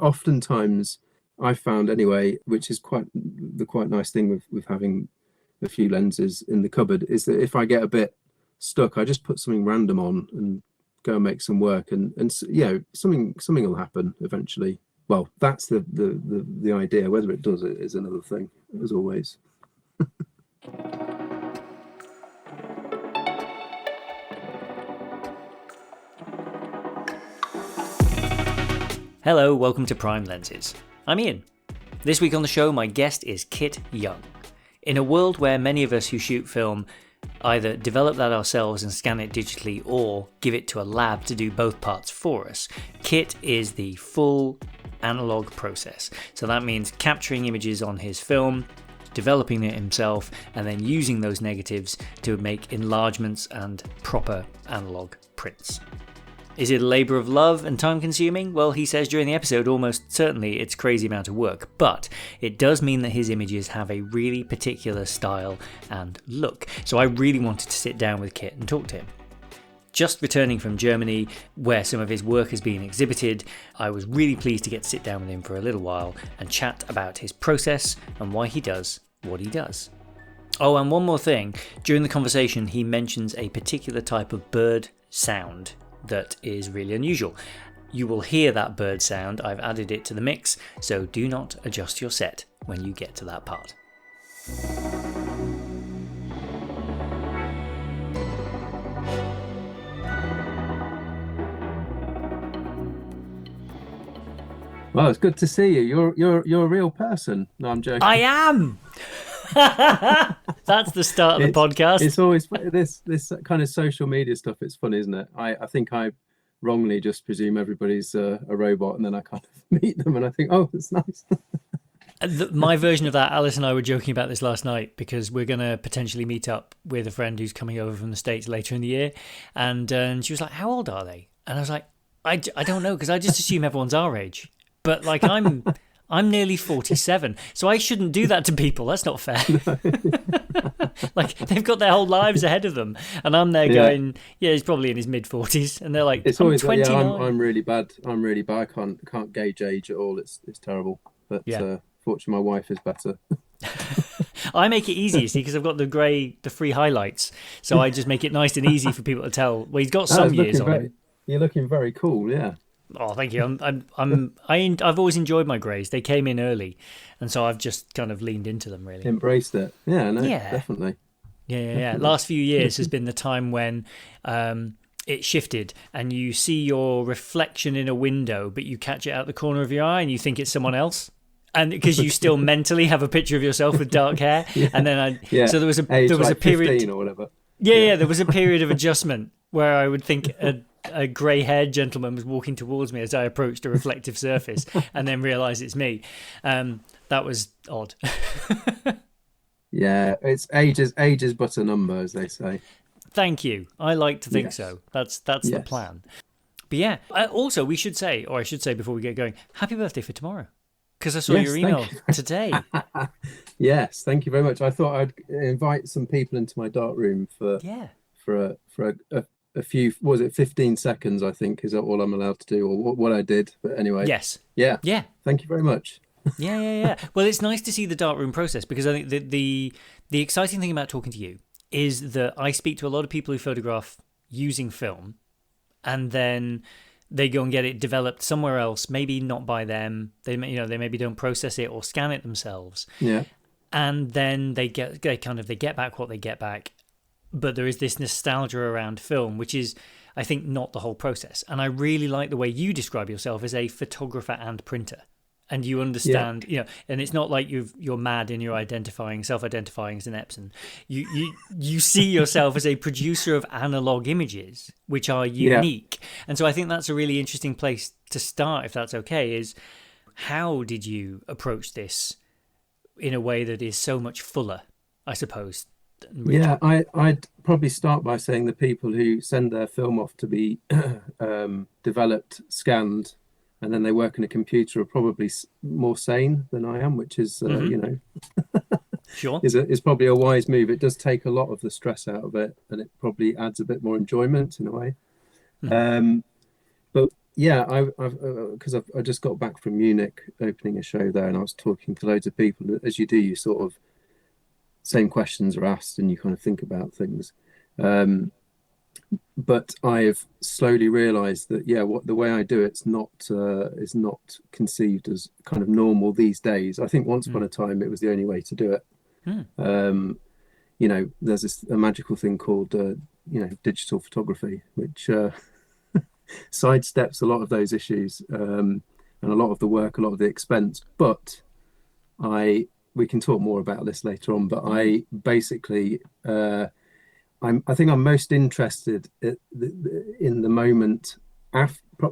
oftentimes I found anyway, which is quite nice thing with having a few lenses in the cupboard, is that if I get a bit stuck, I just put something random on and go and make some work, and something will happen eventually. Well, that's the idea. Whether it does it is another thing, as always. Hello, welcome to Prime Lenses. I'm Ian. This week on the show, my guest is Kit Young. In a world where many of us who shoot film either develop that ourselves and scan it digitally or give it to a lab to do both parts for us, Kit is the full analog process. So that means capturing images on his film, developing it himself, and then using those negatives to make enlargements and proper analog prints. Is it a labour of love and time consuming? Well, he says during the episode almost certainly it's a crazy amount of work, but it does mean that his images have a really particular style and look. So I really wanted to sit down with Kit and talk to him. Just returning from Germany, where some of his work has been exhibited, I was really pleased to get to sit down with him for a little while and chat about his process and why he does what he does. Oh, and one more thing. During the conversation, he mentions a particular type of bird sound that is really unusual. You will hear that bird sound. I've added it to the mix, so do not adjust your set when you get to that part. Well, it's good to see you. You're a real person. No, I'm joking. I am. That's the start of the podcast. It's always this kind of social media stuff. It's funny, isn't it? I think I wrongly just presume everybody's a robot, and then I kind of meet them and I think, oh, it's nice. My version of that, Alice and I were joking about this last night because we're going to potentially meet up with a friend who's coming over from the States later in the year, and she was like, "How old are they?" And I was like, I don't know, because I just assume everyone's our age, but like I'm nearly 47, so I shouldn't do that to people. That's not fair. Like, they've got their whole lives ahead of them, and I'm there going, yeah, he's probably in his mid-40s, and they're like, it's I'm always 29. I'm really bad. I can't gauge age at all. It's terrible. But fortunately, my wife is better. I make it easy, see, because I've got the free highlights, so I just make it nice and easy for people to tell. Well, he's got some years on him. You're looking very cool, yeah. Oh, thank you. I've always enjoyed my greys. They came in early, and so I've just kind of leaned into them, really. Embraced it. Yeah, no, definitely. Yeah. Last few years has been the time when it shifted, and you see your reflection in a window, but you catch it out the corner of your eye, and you think it's someone else. And because you still mentally have a picture of yourself with dark hair, and then so there was a period 15 or whatever. Yeah, there was a period of adjustment where I would think a grey-haired gentleman was walking towards me as I approached a reflective surface, and then realise it's me. That was odd. Yeah, it's age is but a number, as they say. Thank you. I like to think so. That's the plan. But yeah, also we should say, or I should say before we get going, happy birthday for tomorrow, because I saw your email today. Yes, thank you very much. I thought I'd invite some people into my dark room for a few, was it 15 seconds, I think, is that all I'm allowed to do, or what I did. But anyway. Yes. Yeah. Thank you very much. Yeah. Well, it's nice to see the darkroom process, because I think the exciting thing about talking to you is that I speak to a lot of people who photograph using film, and then they go and get it developed somewhere else, maybe not by them. They maybe don't process it or scan it themselves. Yeah. And then they get back what they get back. But there is this nostalgia around film, which is, I think, not the whole process. And I really like the way you describe yourself as a photographer and printer. And you understand, and it's not like you're mad and you're self-identifying as an Epson. You see yourself as a producer of analog images, which are unique. And so I think that's a really interesting place to start, if that's okay, is how did you approach this in a way that is so much fuller, I suppose? Yeah, I'd probably start by saying the people who send their film off to be developed, scanned, and then they work in a computer are probably more sane than I am, which is, sure, is probably a wise move. It does take a lot of the stress out of it, and it probably adds a bit more enjoyment in a way. But yeah, I've because I just got back from Munich opening a show there, and I was talking to loads of people. As you do, you sort of same questions are asked, and you kind of think about things. Um, but I've slowly realised that yeah, what the way I do it's not is not conceived as kind of normal these days. I think once upon Mm. a time it was the only way to do it. Mm. Um, there's a magical thing called digital photography, which sidesteps a lot of those issues and a lot of the work, a lot of the expense. But I we can talk more about this later on. But I basically I think I'm most interested in the moment.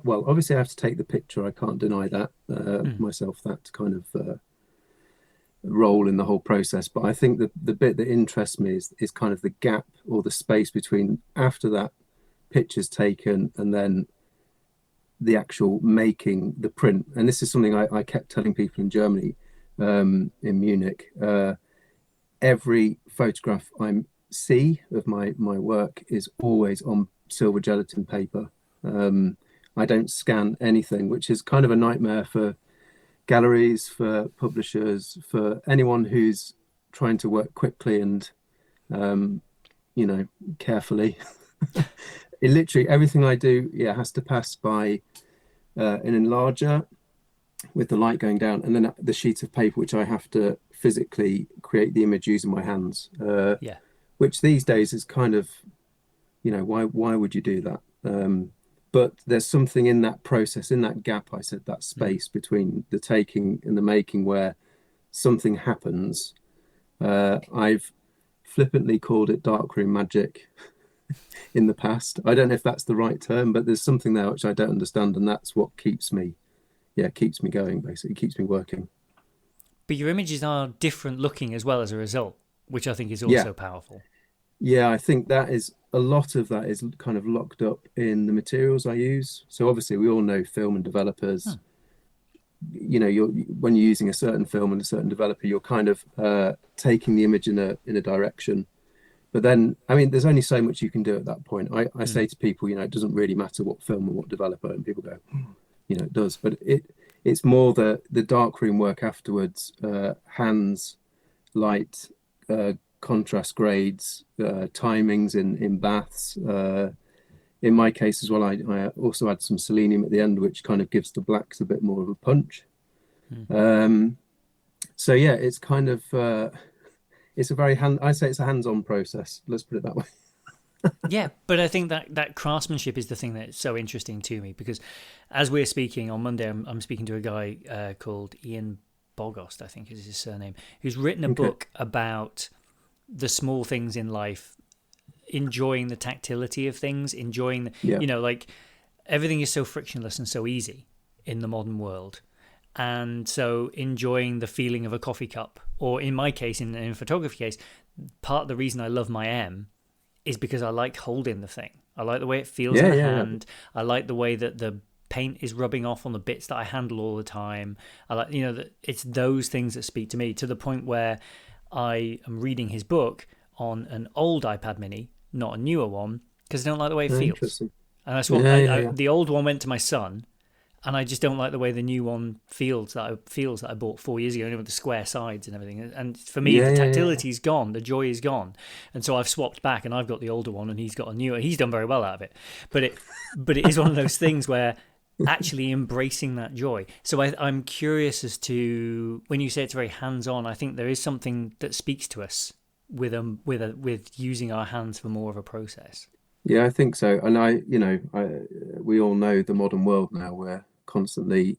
Well, obviously I have to take the picture. I can't deny that Mm. myself. That kind of role in the whole process. But I think the bit that interests me is kind of the gap or the space between after that picture's taken and then the actual making the print. And this is something I kept telling people in Germany, in Munich. Every photograph I see of my work is always on silver gelatin paper. I don't scan anything, which is kind of a nightmare for galleries, for publishers, for anyone who's trying to work quickly and um, carefully. It literally everything I do, yeah, has to pass by an enlarger with the light going down, and then the sheet of paper which I have to physically create the image using my hands. Yeah. Which these days is kind of, why would you do that? But there's something in that process, in that gap, I said, that Mm. space between the taking and the making where something happens. I've flippantly called it darkroom magic in the past. I don't know if that's the right term, but there's something there which I don't understand, and that's what keeps me going, basically, keeps me working. But your images are different looking as well as a result, which I think is Yeah, also powerful. yeah, I think that is a lot of that is kind of locked up in the materials I use. So obviously we all know film and Hmm. developers, you're when you're using a certain film and a certain developer, you're kind of taking the image in a direction. But then, I mean, there's only so much you can do at that point. I Hmm. say to people, it doesn't really matter what film or what developer, and people go, it does. But it's more the darkroom work afterwards, hands, light, contrast grades, timings in baths. In my case as well, I also add some selenium at the end, which kind of gives the blacks a bit more of a punch. Hmm. Um, so yeah, it's kind of it's a very I say it's a hands-on process. Let's put it that way. Yeah, but I think that craftsmanship is the thing that's so interesting to me because as we're speaking on Monday, I'm speaking to a guy called Ian Bogost, I think is his surname, who's written a Okay. book about the small things in life, enjoying the tactility of things, enjoying, Yeah. like everything is so frictionless and so easy in the modern world. And so enjoying the feeling of a coffee cup, or in my case, in a photography case, part of the reason I love my M is because I like holding the thing. I like the way it feels in Yeah. the Yeah. Yeah. hand. I like the way that the paint is rubbing off on the bits that I handle all the time. I like, that it's those things that speak to me to the point where I am reading his book on an old iPad mini, not a newer one, because I don't like the way it feels. Interesting. And I swapped. Yeah. Yeah. Yeah. The old one went to my son, and I just don't like the way the new one feels that I bought 4 years ago, with the square sides and everything. And for me, Yeah. the Yeah. Yeah. tactility's gone, the joy is gone, and so I've swapped back, and I've got the older one, and he's got a newer. He's done very well out of it, but it is one of those things where actually embracing that joy. So I'm curious as to when you say it's very hands-on. I think there is something that speaks to us with using our hands for more of a process. Yeah, I think so. And we all know the modern world now. We're constantly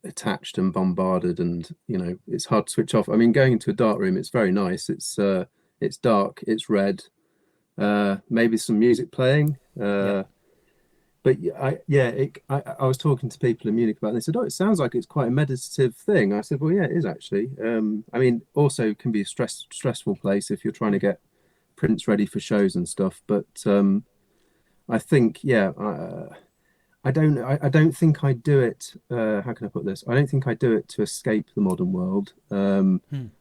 attached and bombarded, and it's hard to switch off. I mean, going into a dark room, it's very nice. It's dark, it's red, maybe some music playing. Yep. But I was talking to people in Munich about it. They said, "Oh, it sounds like it's quite a meditative thing." I said, "Well, yeah, it is actually. I mean, also can be a stressful place if you're trying to get prints ready for shows and stuff. But I think, yeah, I don't think I do it. How can I put this? I don't think I do it to escape the modern world. Hmm.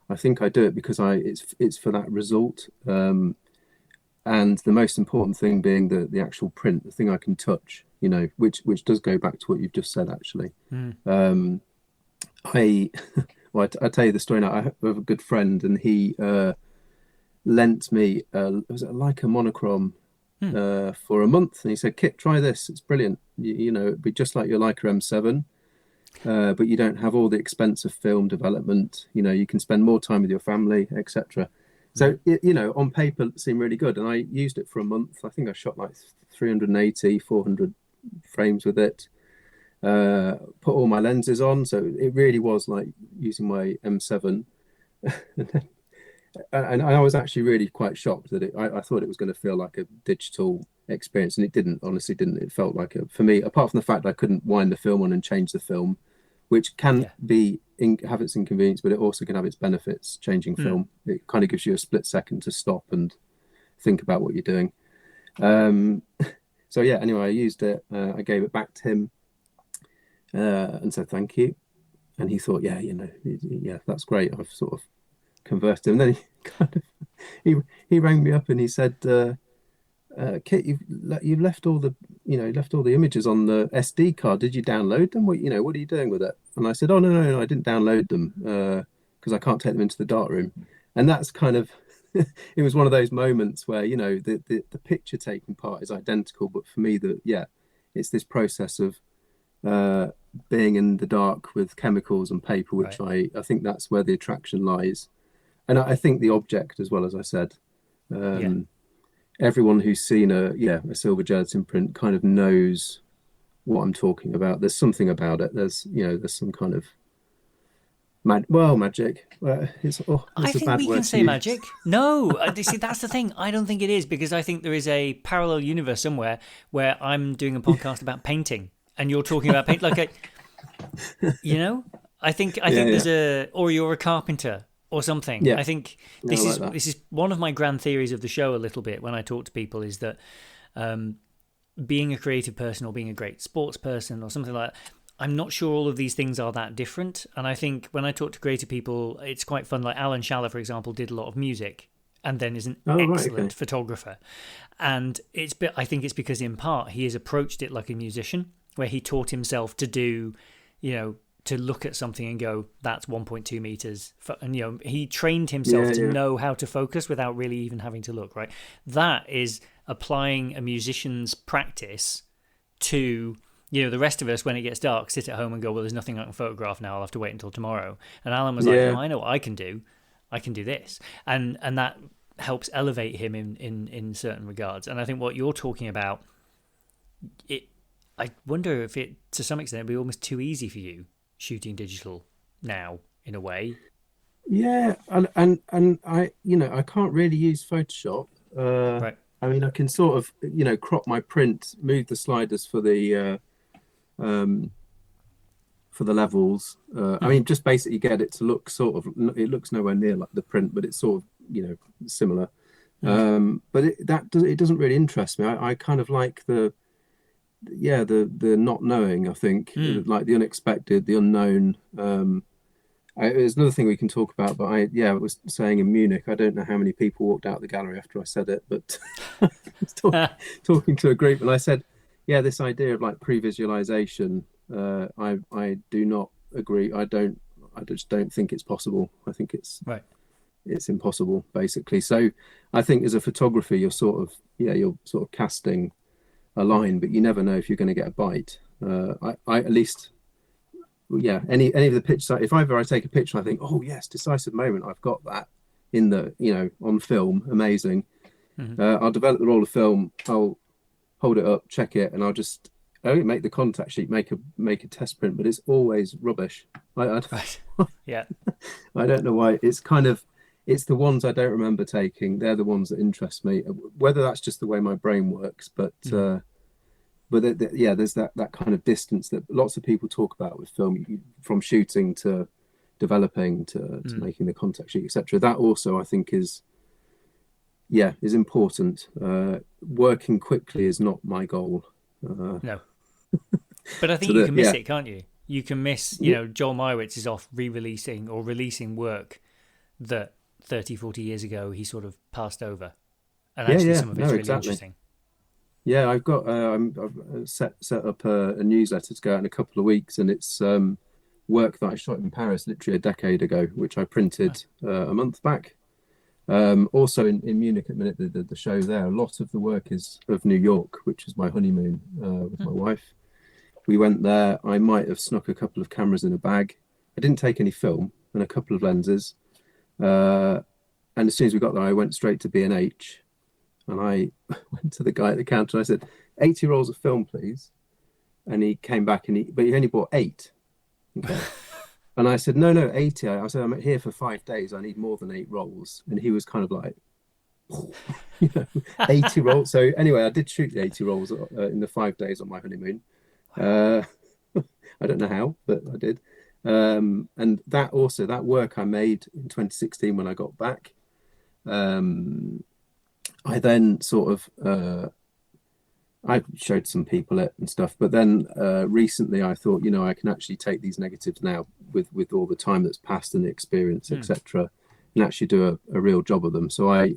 I think I do it because it's for that result. and the most important thing being the actual print, the thing I can touch, which does go back to what you've just said, actually. Um, I, well, I tell you the story now. I have a good friend, and he lent me was it like a monochrome for a month, and he said, "Kit, try this. It's brilliant. It'd be just like your Leica M7, but you don't have all the expense of film development. You can spend more time with your family, etc." So on paper it seemed really good, and I used it for a month. I think I shot like 380, 400 frames with it. Put all my lenses on, so it really was like using my M7. And I was actually really quite shocked that I thought it was going to feel like a digital experience, and it didn't. Honestly, didn't. It felt like for me, apart from the fact I couldn't wind the film on and change the film, which can have its inconvenience, but it also can have its benefits. Changing film, it kind of gives you a split second to stop and think about what you're doing. So yeah, anyway, I used it. I gave it back to him and said thank you, and he thought, yeah, that's great. I've sort of converted him. And then he kind of he rang me up and he said, Kit, you've left all the images on the SD card. Did you download them? What are you doing with it? And I said, oh no, I didn't download them because I can't take them into the darkroom. And that's kind of it was one of those moments where the picture taking part is identical, but for me it's this process of being in the dark with chemicals and paper, which I think that's where the attraction lies. And I think the object as well, as I said. Everyone who's seen a silver gelatin print kind of knows what I'm talking about. There's something about it. There's some kind of magic. I think we can say magic. No, see, that's the thing. I don't think it is, because I think there is a parallel universe somewhere where I'm doing a podcast about painting and you're talking about paint. Like I think there's or you're a carpenter or something. Yeah. I think this is one of my grand theories of the show a little bit when I talk to people, is that being a creative person or being a great sports person or something like that, I'm not sure all of these things are that different. And I think when I talk to creative people, it's quite fun. Like Alan Schaller, for example, did a lot of music and then is an excellent photographer. And I think it's because in part he has approached it like a musician, where he taught himself to do, to look at something and go, that's 1.2 meters. And, he trained himself to know how to focus without really even having to look, right? That is applying a musician's practice to, the rest of us, when it gets dark, sit at home and go, well, there's nothing I can photograph now. I'll have to wait until tomorrow. And Alan was like, no, I know what I can do. I can do this. And that helps elevate him in certain regards. And I think what you're talking about, I wonder if it, to some extent, would be almost too easy for you shooting digital now, in a way. Yeah, and I I can't really use Photoshop. Right. I mean, I can sort of crop my print, move the sliders for the levels. I mean, just basically get it to look sort of. It looks nowhere near like the print, but it's sort of similar. But it doesn't really interest me. I kind of like the not knowing. I think like the unexpected, the unknown. There's another thing we can talk about, but I was saying in Munich, I don't know how many people walked out the gallery after I said it, but I was talking to a group, and I said, this idea of like pre-visualization, I do not agree. I just don't think it's possible. I think it's impossible, basically. So I think as a photographer, you're sort of casting a line, but you never know if you're going to get a bite. I at least, any of the pictures, if I take a picture, I think, oh yes, decisive moment, I've got that in the on film, amazing. I'll develop the roll of film, I'll hold it up, check it, and I only make the contact sheet, make a test print, but it's always rubbish. I don't know why. It's the ones I don't remember taking. They're the ones that interest me. Whether that's just the way my brain works, but there's that kind of distance that lots of people talk about with film, from shooting to developing to making the contact sheet, etc. That also I think is important. Working quickly is not my goal. No, but I think you can miss it, can't you? You can miss, Joel Meyerowitz is off re-releasing or releasing work that 30, 40 years ago he sort of passed over. And Yeah, actually, yeah, some of no, it's really exactly. interesting. Yeah, I've set up a newsletter to go out in a couple of weeks, and it's work that I shot in Paris literally a decade ago, which I Right. printed a month back. Also in Munich at the minute, the show there, a lot of the work is of New York, which is my honeymoon with Hmm. my wife. We went there. I might have snuck a couple of cameras in a bag. I didn't take any film and a couple of lenses. Uh, and as soon as we got there, I went straight to B&H and I went to the guy at the counter. And I said, 80 rolls of film, please. And he came back but he only bought eight. Okay. And I said, no, no, 80. I said, I'm here for 5 days. I need more than 8 rolls. And he was kind of like, you know, 80 rolls. So anyway, I did shoot the 80 rolls in the 5 days on my honeymoon. Wow. Uh, I don't know how, but I did. And that work I made in 2016 when I got back, um, I then sort of I showed some people it and stuff. But then recently I thought, I can actually take these negatives now with all the time that's passed and the experience, Hmm. etc., and actually do a real job of them. So I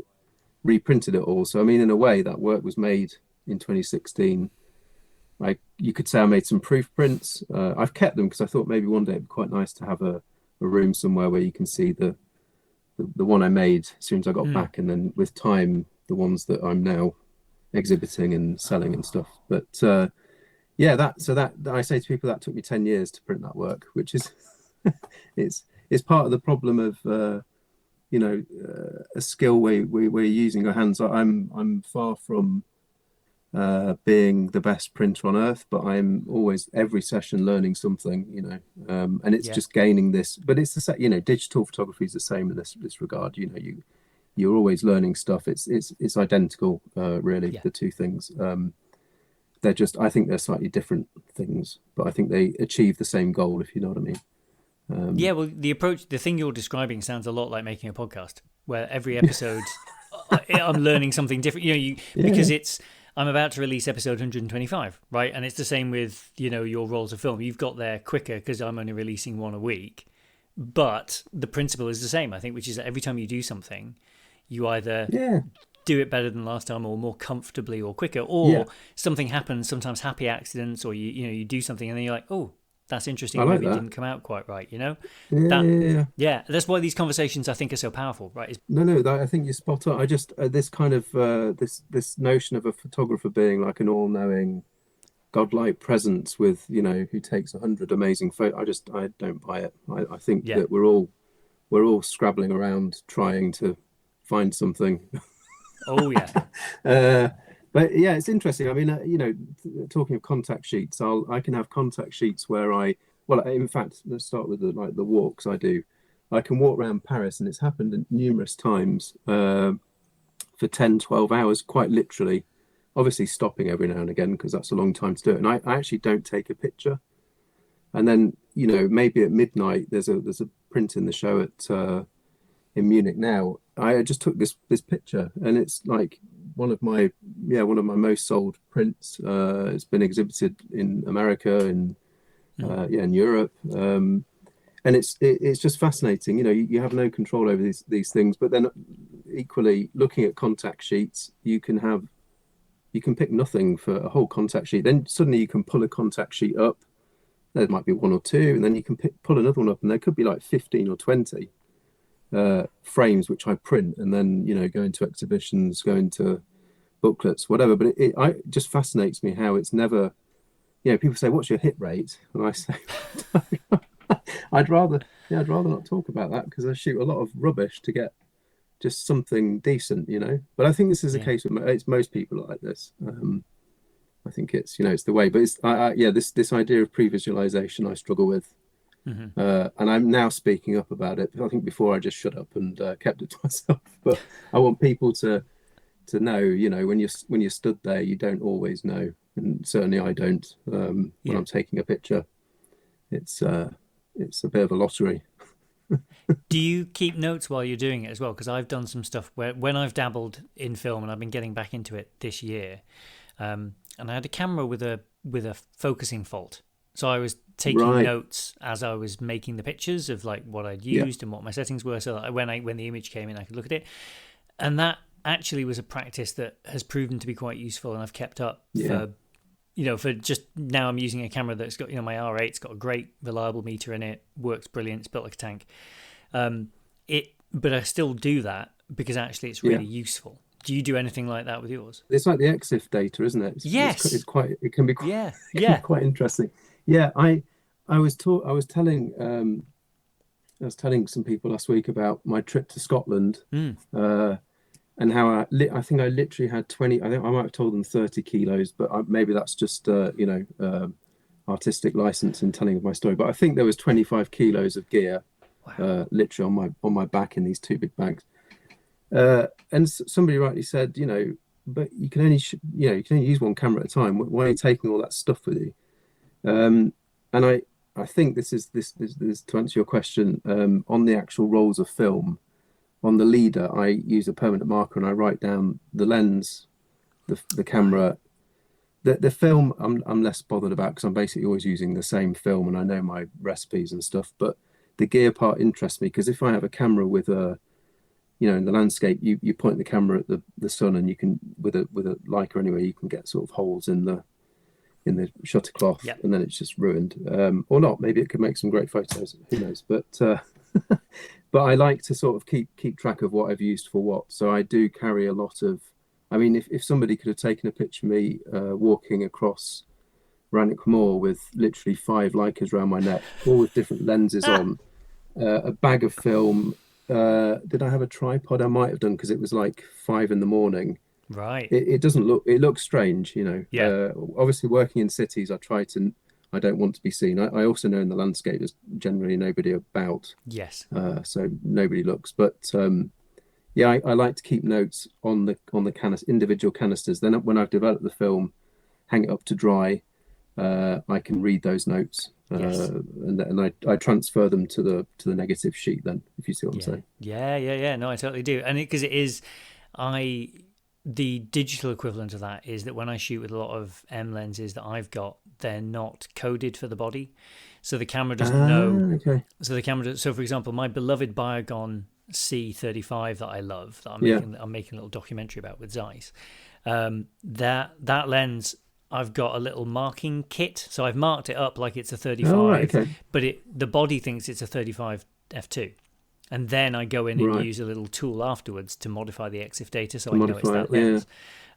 reprinted it all. So I mean, in a way, that work was made in 2016. You could say I made some proof prints. I've kept them because I thought maybe one day it'd be quite nice to have a room somewhere where you can see the one I made as soon as I got Hmm. back, and then with time the ones that I'm now exhibiting and selling and stuff. But yeah, that I say to people that took me 10 years to print that work, which is it's part of the problem of a skill we're using our hands. I'm far from being the best printer on earth, but I'm always every session learning something, and it's Yeah. just gaining this. But it's the same, digital photography is the same in this regard. You're always learning stuff. It's identical, really, Yeah. the two things. They're just, I think they're slightly different things, but I think they achieve the same goal, if you know what I mean. Yeah, well, the thing you're describing sounds a lot like making a podcast, where every episode I'm learning something different. Because Yeah, I'm about to release episode 125, right? And it's the same with your rolls of film. You've got there quicker because I'm only releasing one a week, but the principle is the same, I think, which is that every time you do something, you either yeah, do it better than last time or more comfortably or quicker, yeah. or something happens, sometimes happy accidents, or you do something and then you're like, oh, that's interesting, I or like maybe it that. didn't come out quite right. Yeah, That yeah, yeah. Yeah, that's why these conversations I think are so powerful, right? No, no, I think you're spot on. I just this kind of this notion of a photographer being like an all-knowing, godlike presence with who takes 100 amazing photos. I don't buy it. I think Yeah. that we're all scrabbling around trying to find something. Oh yeah. uh, but yeah, it's interesting. I mean, talking of contact sheets, I can have contact sheets where well, in fact, let's start with the walks I do. I can walk around Paris, and it's happened numerous times for 10, 12 hours, quite literally. Obviously, stopping every now and again because that's a long time to do it. And I actually don't take a picture. And then, maybe at midnight, there's a print in the show in Munich now. I just took this picture, and it's like one of my most sold prints. It's been exhibited in America, Mm. in Europe, and it's just fascinating. You have no control over these things, but then equally looking at contact sheets, you can pick nothing for a whole contact sheet. Then suddenly you can pull a contact sheet up. There might be one or two, and then you can pull another one up, and there could be like 15 or 20 frames which I print, and then go into exhibitions, go into booklets, whatever. But it just fascinates me how it's never. People say, "What's your hit rate?" And I say, "I'd rather, I'd rather not talk about that because I shoot a lot of rubbish to get just something decent. But I think this is a Yeah. case with it's most people are like this. I think it's the way. But yeah, this idea of pre-visualization I struggle with. Hmm. And I'm now speaking up about it. I think before I just shut up and kept it to myself. But I want people to know, when you're stood there, you don't always know, and certainly I don't. When Yeah. I'm taking a picture, it's it's a bit of a lottery. Do you keep notes while you're doing it as well? Because I've done some stuff where when I've dabbled in film and I've been getting back into it this year, and I had a camera with a focusing fault. So I was taking Right? notes as I was making the pictures of like what I'd Yeah. used and what my settings were, so that when the image came in, I could look at it. And that actually was a practice that has proven to be quite useful, and I've kept up Yeah. for just now. I'm using a camera that's got, my R8's got a great reliable meter in it, works brilliant, it's built like a tank. But I still do that because actually it's really useful. Do you do anything like that with yours? It's like the EXIF data, isn't it? Yes. It can be quite, Yeah. it can be Yeah. quite interesting. Yeah, I was telling some people last week about my trip to Scotland, and how I think I literally had 20. I think I might have told them 30 kilos, but maybe that's just artistic license in telling of my story. But I think there was 25 kilos of gear, literally on my back in these two big bags. And somebody rightly said, but you can only you can only use one camera at a time. Why are you taking all that stuff with you? And I think this is to answer your question, on the actual rolls of film. On the leader, I use a permanent marker and I write down the lens, the camera. The film I'm less bothered about because I'm basically always using the same film and I know my recipes and stuff. But the gear part interests me because if I have a camera with in the landscape, you point the camera at the sun and you can with a Leica anyway, you can get sort of holes in the shutter cloth, and then it's just ruined. Or not, maybe it could make some great photos, who knows. But but I like to sort of keep track of what I've used for what. So I do carry a lot of, I mean, if somebody could have taken a picture of me walking across Rannoch Moor with literally 5 Leicas around my neck, all with different lenses on, a bag of film. Did I have a tripod? I might have done because it was like 5 a.m. Right. It doesn't look. It looks strange, Yeah. Obviously, working in cities, I don't want to be seen. I also know in the landscape there's generally nobody about. Yes. So nobody looks. But I like to keep notes on the individual canisters. Then when I've developed the film, hang it up to dry. I can read those notes, and I transfer them to the negative sheet. Then, if you see what I'm saying. Yeah. No, I totally do, and because it is, the digital equivalent of that is that when I shoot with a lot of M lenses that I've got, they're not coded for the body, so the camera doesn't know. Okay. So for example, my beloved Biogon C35 that I love, that I'm making a little documentary about with Zeiss. That lens, I've got a little marking kit, so I've marked it up like it's a 35, right, okay. But the body thinks it's a 35 f2. And then I go in and use a little tool afterwards to modify the EXIF data so I know it's that lens.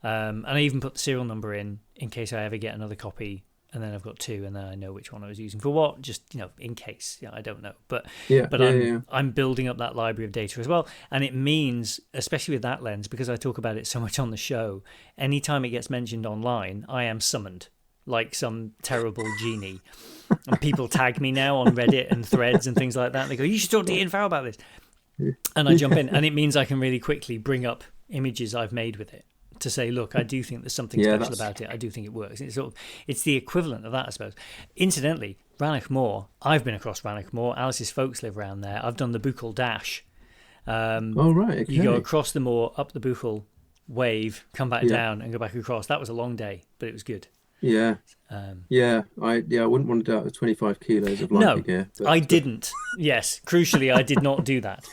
And I even put the serial number in case I ever get another copy, and then I've got 2, and then I know which one I was using for what, just in case. I don't know. But I'm building up that library of data as well. And it means, especially with that lens, because I talk about it so much on the show, anytime it gets mentioned online, I am summoned like some terrible genie. And people tag me now on Reddit and threads and things like that. And they go, you should talk to Ian Farrell about this. And I jump in, and it means I can really quickly bring up images I've made with it to say, look, I do think there's something special about it. I do think it works. It's the equivalent of that, I suppose. Incidentally, Rannoch Moor, I've been across Rannoch Moor. Alice's folks live around there. I've done the Buchel Dash. Right, okay. You go across the moor, up the Buchel, wave, come back down and go back across. That was a long day, but it was good. I wouldn't want to do it with 25 kilos of Leica gear. No, I didn't. Yes, crucially, I did not do that.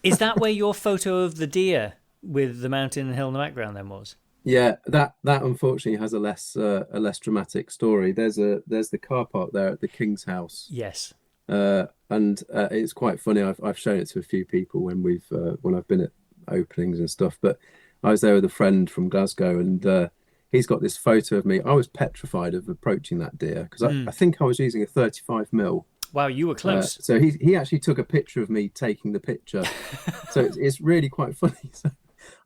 Is that where your photo of the deer with the mountain and hill in the background then was? Yeah, that unfortunately has a less dramatic story. There's the car park there at the King's House. Yes. And it's quite funny. I've shown it to a few people when I've been at openings and stuff. But I was there with a friend from Glasgow, and he's got this photo of me. I was petrified of approaching that deer because I think I was using a 35mm. Wow, you were close. So he actually took a picture of me taking the picture. So it's really quite funny. So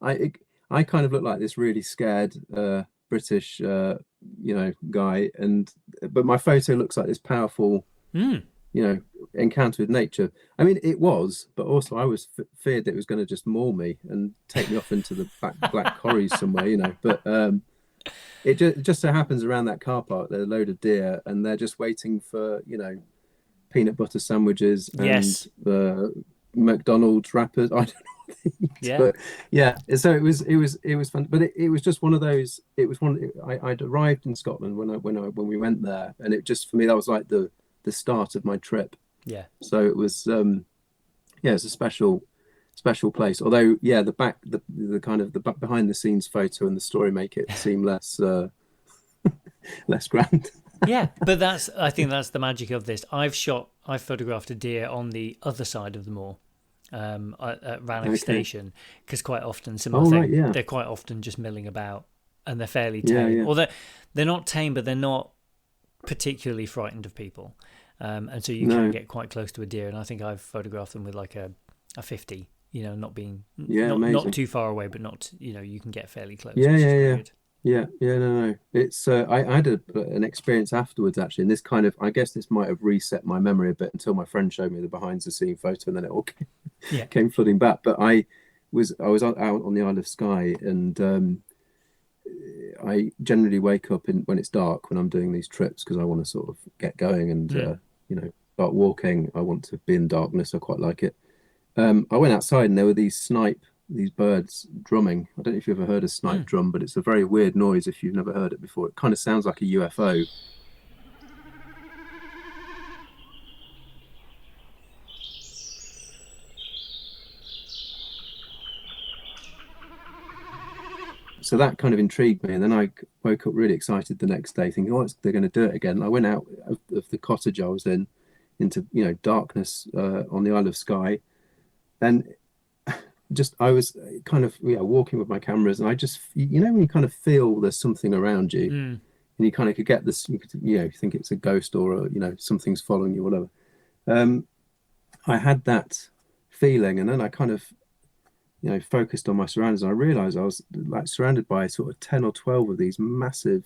I kind of look like this really scared British guy, but my photo looks like this powerful encounter with nature. I mean, it was, but also I was feared that it was going to just maul me and take me off into the black corries somewhere, But it just so happens around that car park there are a load of deer, and they're just waiting for peanut butter sandwiches and McDonald's wrappers. I don't know. But so it was fun, but it was just one of those. It was I'd arrived in Scotland when we went there, and it just, for me, that was like the start of my trip. So it was it's a special special place. Although, yeah, the kind of the behind the scenes photo and the story make it seem less less grand. Yeah, but I think that's the magic of this. I've photographed a deer on the other side of the moor, at Rannoch Station, because quite often, similar thing, Right, yeah. they're quite often just milling about, and they're fairly Yeah, tame. yeah. Or they're not tame, but they're not particularly frightened of people. And so you can get quite close to a deer. And I think I've photographed them with like a 50, not being, not too far away, but not, you can get fairly close. Yeah, which yeah, is yeah. good. Yeah, yeah, no. It's I had an experience afterwards actually, and this kind of I guess this might have reset my memory a bit until my friend showed me the behind the scene photo, and then it all came flooding back. But I was out on the Isle of Skye, and I generally wake up when it's dark when I'm doing these trips because I want to sort of get going and start walking. I want to be in darkness. I quite like it. I went outside and there were these birds drumming. I don't know if you've ever heard a snipe drum, but it's a very weird noise if you've never heard it before. It kind of sounds like a UFO. So that kind of intrigued me. And then I woke up really excited the next day thinking, oh, they're going to do it again. And I went out of the cottage I was in into, darkness on the Isle of Skye. And I was kind of walking with my cameras, and I just when you kind of feel there's something around you, and you kind of could get this, you think it's a ghost or something's following you, whatever. I had that feeling, and then I kind of focused on my surroundings, and I realized I was like surrounded by sort of 10 or 12 of these massive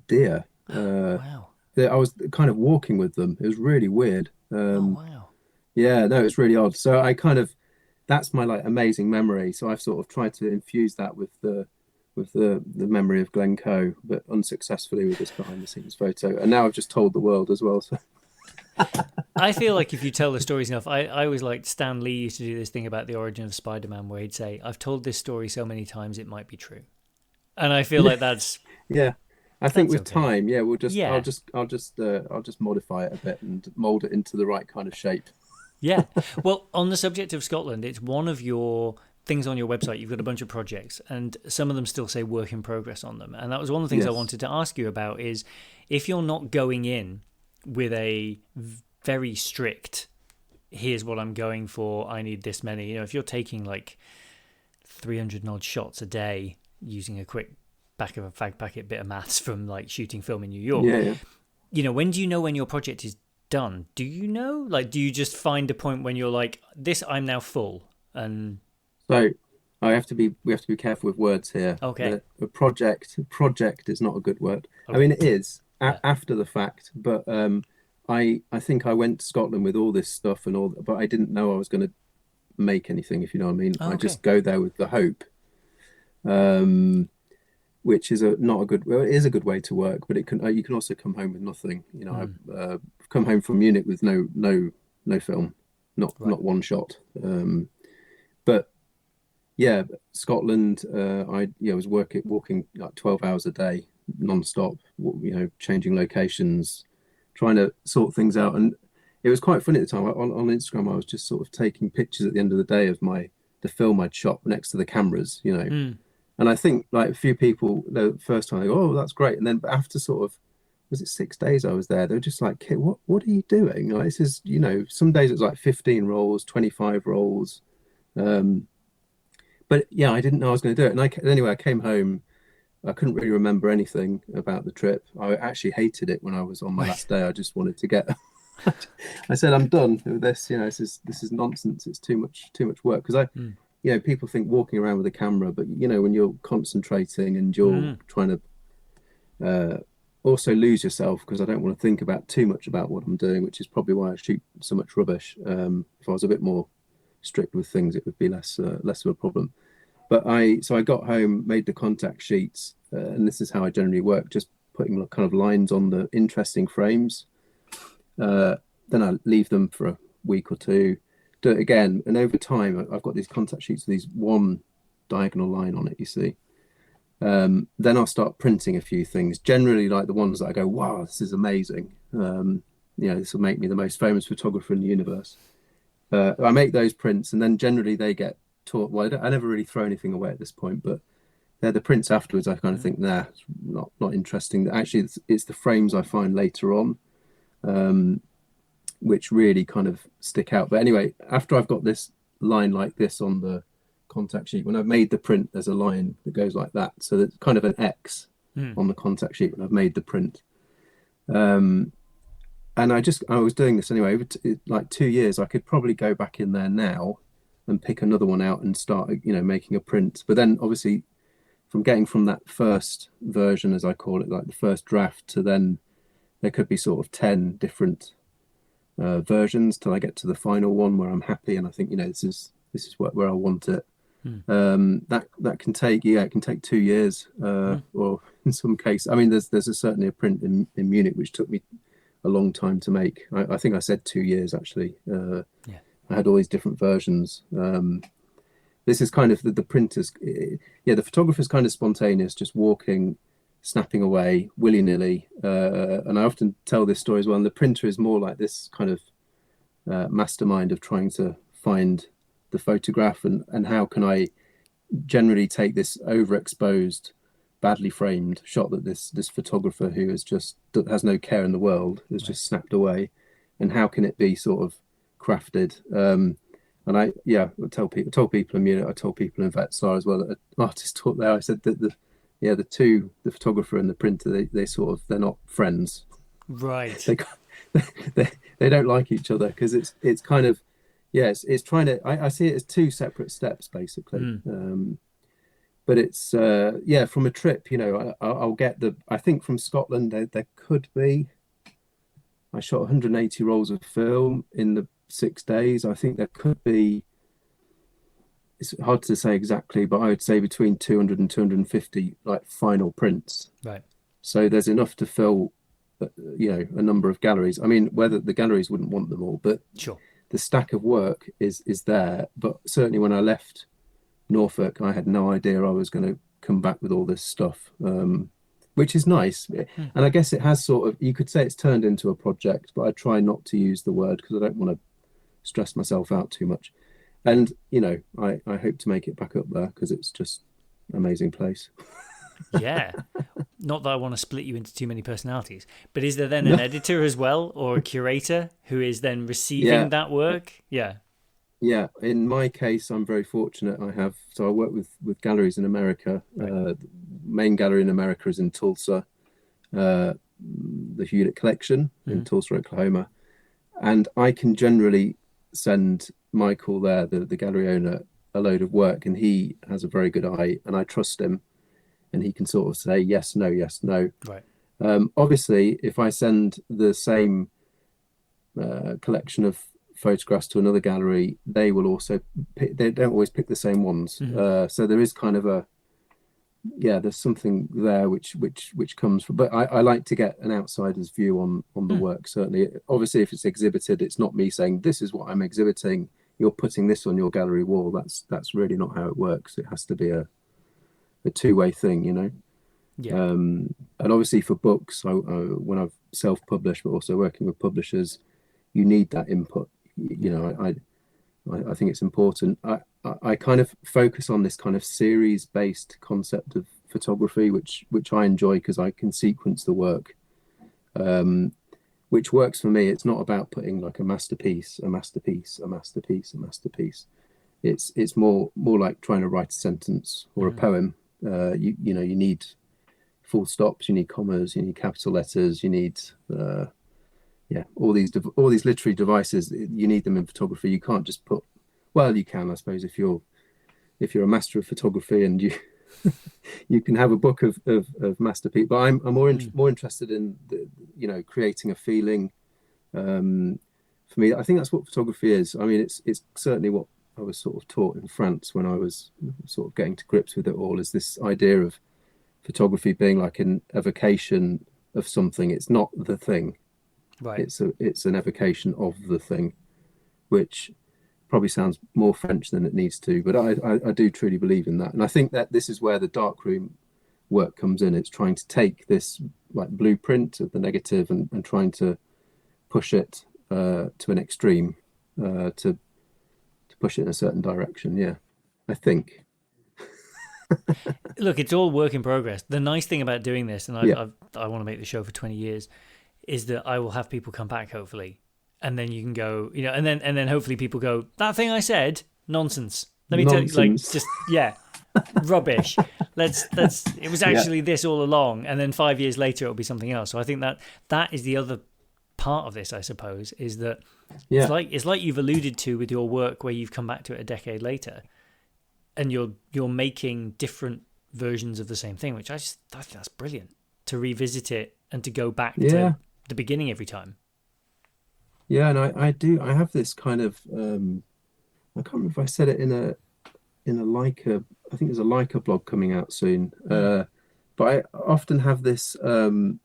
deer. Wow. I was kind of walking with them. It was really weird. Wow. Yeah, no, it's really odd. So I kind of, that's my like amazing memory. So I've sort of tried to infuse that with the memory of Glencoe, but unsuccessfully with this behind the scenes photo. And now I've just told the world as well. So I feel like if you tell the stories enough, I always liked Stan Lee used to do this thing about the origin of Spider-Man, where he'd say, "I've told this story so many times it might be true," and I feel like that's yeah. I think with okay. time, I'll just modify it a bit and mold it into the right kind of shape. Yeah. Well, on the subject of Scotland, it's one of your things on your website. You've got a bunch of projects, and some of them still say work in progress on them. And that was one of the things I wanted to ask you about is if you're not going in with a very strict, here's what I'm going for, I need this many, if you're taking like 300 odd shots a day using a quick back of a fag packet bit of maths from like shooting film in New York, when do you know when your project is done? Do you know? Like, do you just find a point when you're like, this, I'm now full? And so we have to be careful with words here. Okay. A project is not a good word. Okay. I mean, it is after the fact, but I think I went to Scotland with all this stuff and all, but I didn't know I was going to make anything, if you know what I mean. I just go there with the hope, which is not a good. Well, it is a good way to work, but it can you can also come home with nothing. I've come home from Munich with no film, not one shot. But yeah, Scotland. I was walking like 12 hours a day, non-stop. Changing locations, trying to sort things out, and it was quite funny at the time. On Instagram, I was just sort of taking pictures at the end of the day of the film I'd shot next to the cameras, And I think like a few people the first time they go, "Oh, that's great," and then but after sort of was it 6 days I was there, they were just like, "Kit, what are you doing?" Like, this is some days it's like 15 rolls, 25 rolls, but yeah, I didn't know I was going to do it. And anyway, I came home. I couldn't really remember anything about the trip. I actually hated it when I was on my last day. I just wanted to get. I said, "I'm done with this. This is nonsense. It's too much work." Because people think walking around with a camera, but when you're concentrating and you're trying to also lose yourself, because I don't want to think about too much about what I'm doing, which is probably why I shoot so much rubbish. If I was a bit more strict with things, it would be less of a problem. But I got home, made the contact sheets, and this is how I generally work, just putting kind of lines on the interesting frames. Then I leave them for a week or two, do it again, and over time I've got these contact sheets with these one diagonal line on it, you see. Then I'll start printing a few things, generally like the ones that I go, wow, this is amazing. This will make me the most famous photographer in the universe. I make those prints, and then generally they get taught. Well, I never really throw anything away at this point, but they're the prints afterwards. I kind of think, nah, it's not interesting. Actually, it's the frames I find later on, which really kind of stick out. But anyway, after I've got this line like this on the contact sheet, when I've made the print, there's a line that goes like that. So it's kind of an X on the contact sheet when I've made the print. And I was doing this anyway, like 2 years. I could probably go back in there now and pick another one out and start, making a print. But then obviously from getting from that first version, as I call it, like the first draft, to then there could be sort of 10 different versions till I get to the final one where I'm happy and I think, this is where I want it. That can take, it can take 2 years, or in some cases, I mean, there's certainly a print in Munich which took me a long time to make. I think I said 2 years actually. I had all these different versions. This is kind of the printers. The photographer's kind of spontaneous, just walking, snapping away willy-nilly. And I often tell this story as well. And the printer is more like this kind of mastermind of trying to find the photograph and how can I generally take this overexposed, badly framed shot that this photographer who has no care in the world has just snapped away, and how can it be sort of crafted. And I told people in Munich, I told people in Wetzlar as well, that an artist taught there, I said that the photographer and the printer, they're not friends, right? They don't like each other, because it's kind of, it's trying to, I see it as two separate steps basically. But it's from a trip, I'll get I think from Scotland there could be, I shot 180 rolls of film in the 6 days. I think there could be, it's hard to say exactly, but I would say between 200 and 250 like final prints. Right. So there's enough to fill, a number of galleries. I mean, whether the galleries wouldn't want them all, but sure, the stack of work is there. But certainly when I left Norfolk, I had no idea I was going to come back with all this stuff, which is nice. And I guess it has sort of, you could say it's turned into a project, but I try not to use the word because I don't want to stress myself out too much. And, I hope to make it back up there because it's just an amazing place. Yeah. Not that I want to split you into too many personalities, but is there then an editor as well, or a curator who is then receiving that work? Yeah. Yeah, in my case, I'm very fortunate. I work with galleries in America. The main gallery in America is in Tulsa, the Hewlett Collection in Tulsa, Oklahoma. And I can generally send Michael there, the gallery owner, a load of work, and he has a very good eye, and I trust him, and he can sort of say yes, no, yes, no. Right. Obviously, if I send the same collection of photographs to another gallery, they will also they don't always pick the same ones. So there is kind of there's something there which comes from, but I like to get an outsider's view on the work. Certainly, obviously, if it's exhibited, it's not me saying this is what I'm exhibiting, you're putting this on your gallery wall. That's really not how it works. It has to be a two-way thing, and obviously for books, when I've self-published but also working with publishers, you need that input. I think it's important. I kind of focus on this kind of series-based concept of photography, which I enjoy because I can sequence the work, which works for me. It's not about putting like a masterpiece. It's more like trying to write a sentence or a poem. You need full stops, you need commas, you need capital letters, you need all these literary devices. You need them in photography. You can't just put, well, you can, I suppose, if you're a master of photography and you you can have a book of masterpiece. But I'm more interested in creating a feeling. For me, I think that's what photography is. I mean, it's certainly what I was sort of taught in France when I was sort of getting to grips with it all, is this idea of photography being like an evocation of something. It's not the thing. Right. It's an evocation of the thing, which probably sounds more French than it needs to, but I do truly believe in that. And I think that this is where the darkroom work comes in. It's trying to take this like blueprint of the negative and trying to push it to an extreme, to push it in a certain direction. Yeah, I think. Look, it's all work in progress. The nice thing about doing this, and Yeah, I want to make the show for 20 years, is that I will have people come back hopefully, and then you can go, and then hopefully people go, that thing I said, nonsense. Let me tell you, like, nonsense. just rubbish. Let's. It was Yeah, actually this all along, and then 5 years later it'll be something else. So I think that is the other part of this, I suppose, is that yeah, it's like you've alluded to with your work, where you've come back to it a decade later, and you're making different versions of the same thing, which I think that's brilliant, to revisit it and to go back yeah, to the beginning every time. yeah. And I have this kind of I can't remember if I said it in a Leica. I think there's a Leica blog coming out soon. Mm. But I often have this kind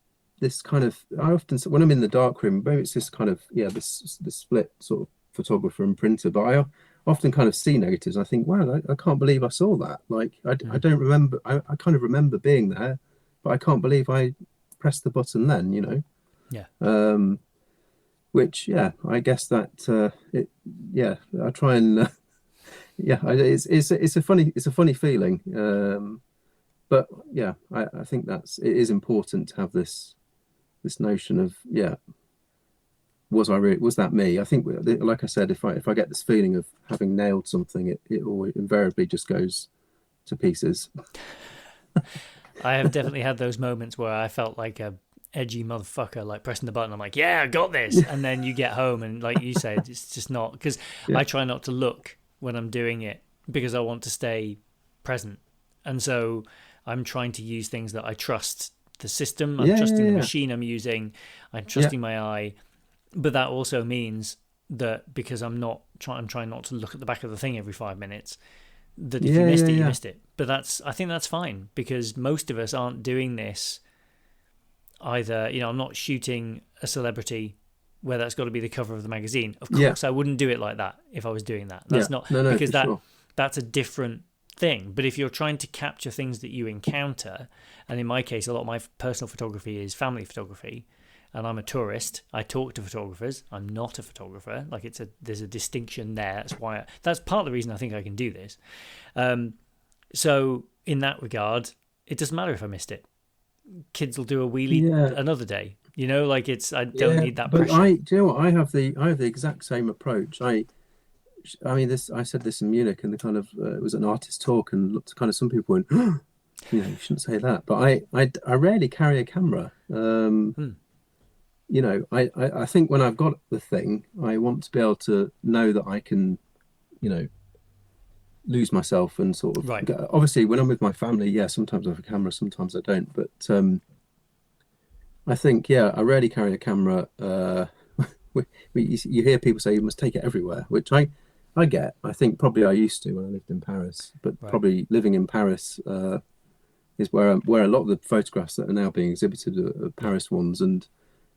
of, I often, when I'm in the darkroom, maybe it's this kind of, this split sort of photographer and printer, but I often kind of see negatives. I think, wow, I can't believe I saw that. Like, I don't remember, I kind of remember being there, but I can't believe I pressed the button then, Yeah. Which, yeah, I guess that, I try and, it's a funny feeling. But yeah, I think it is important to have this notion of, was that me? I think, like I said, if I get this feeling of having nailed something, it always invariably just goes to pieces. I have definitely had those moments where I felt like a edgy motherfucker, like pressing the button. I'm like, yeah, I got this. And then you get home and, like you said, it's just not, because Yeah, I try not to look when I'm doing it because I want to stay present. And so I'm trying to use things that I trust the system, I'm yeah, trusting the yeah, machine I'm using, I'm yeah, trusting my eye. But that also means that because I'm trying not to look at the back of the thing every 5 minutes, that if you yeah, missed yeah, it, you yeah, missed it. But I think that's fine, because most of us aren't doing this either. I'm not shooting a celebrity where that's got to be the cover of the magazine. Of yeah, course, I wouldn't do it like that if I was doing that. yeah. That's not, No, no, because for sure. that's a different thing. But if you're trying to capture things that you encounter, and in my case, a lot of my personal photography is family photography, and I'm a tourist. I talk to photographers. I'm not a photographer. Like, there's a distinction there. That's part of the reason I think I can do this. So in that regard, it doesn't matter if I missed it. Kids will do a wheelie Yeah, another day. Like, I don't yeah. need that But pressure. do you know what? I have the exact same approach. I mean, I said this in Munich, and the kind of it was an artist talk, and looked kind of some people went, you shouldn't say that. But I rarely carry a camera. Hmm. I think when I've got the thing, I want to be able to know that I can, you know, lose myself and sort of Right. obviously when I'm with my family, yeah, sometimes I have a camera, sometimes I don't. But I think, yeah, I rarely carry a camera. You hear people say you must take it everywhere, which I get. I think probably I used to when I lived in Paris, but Right. probably living in Paris is where a lot of the photographs that are now being exhibited are Yeah. Paris ones. And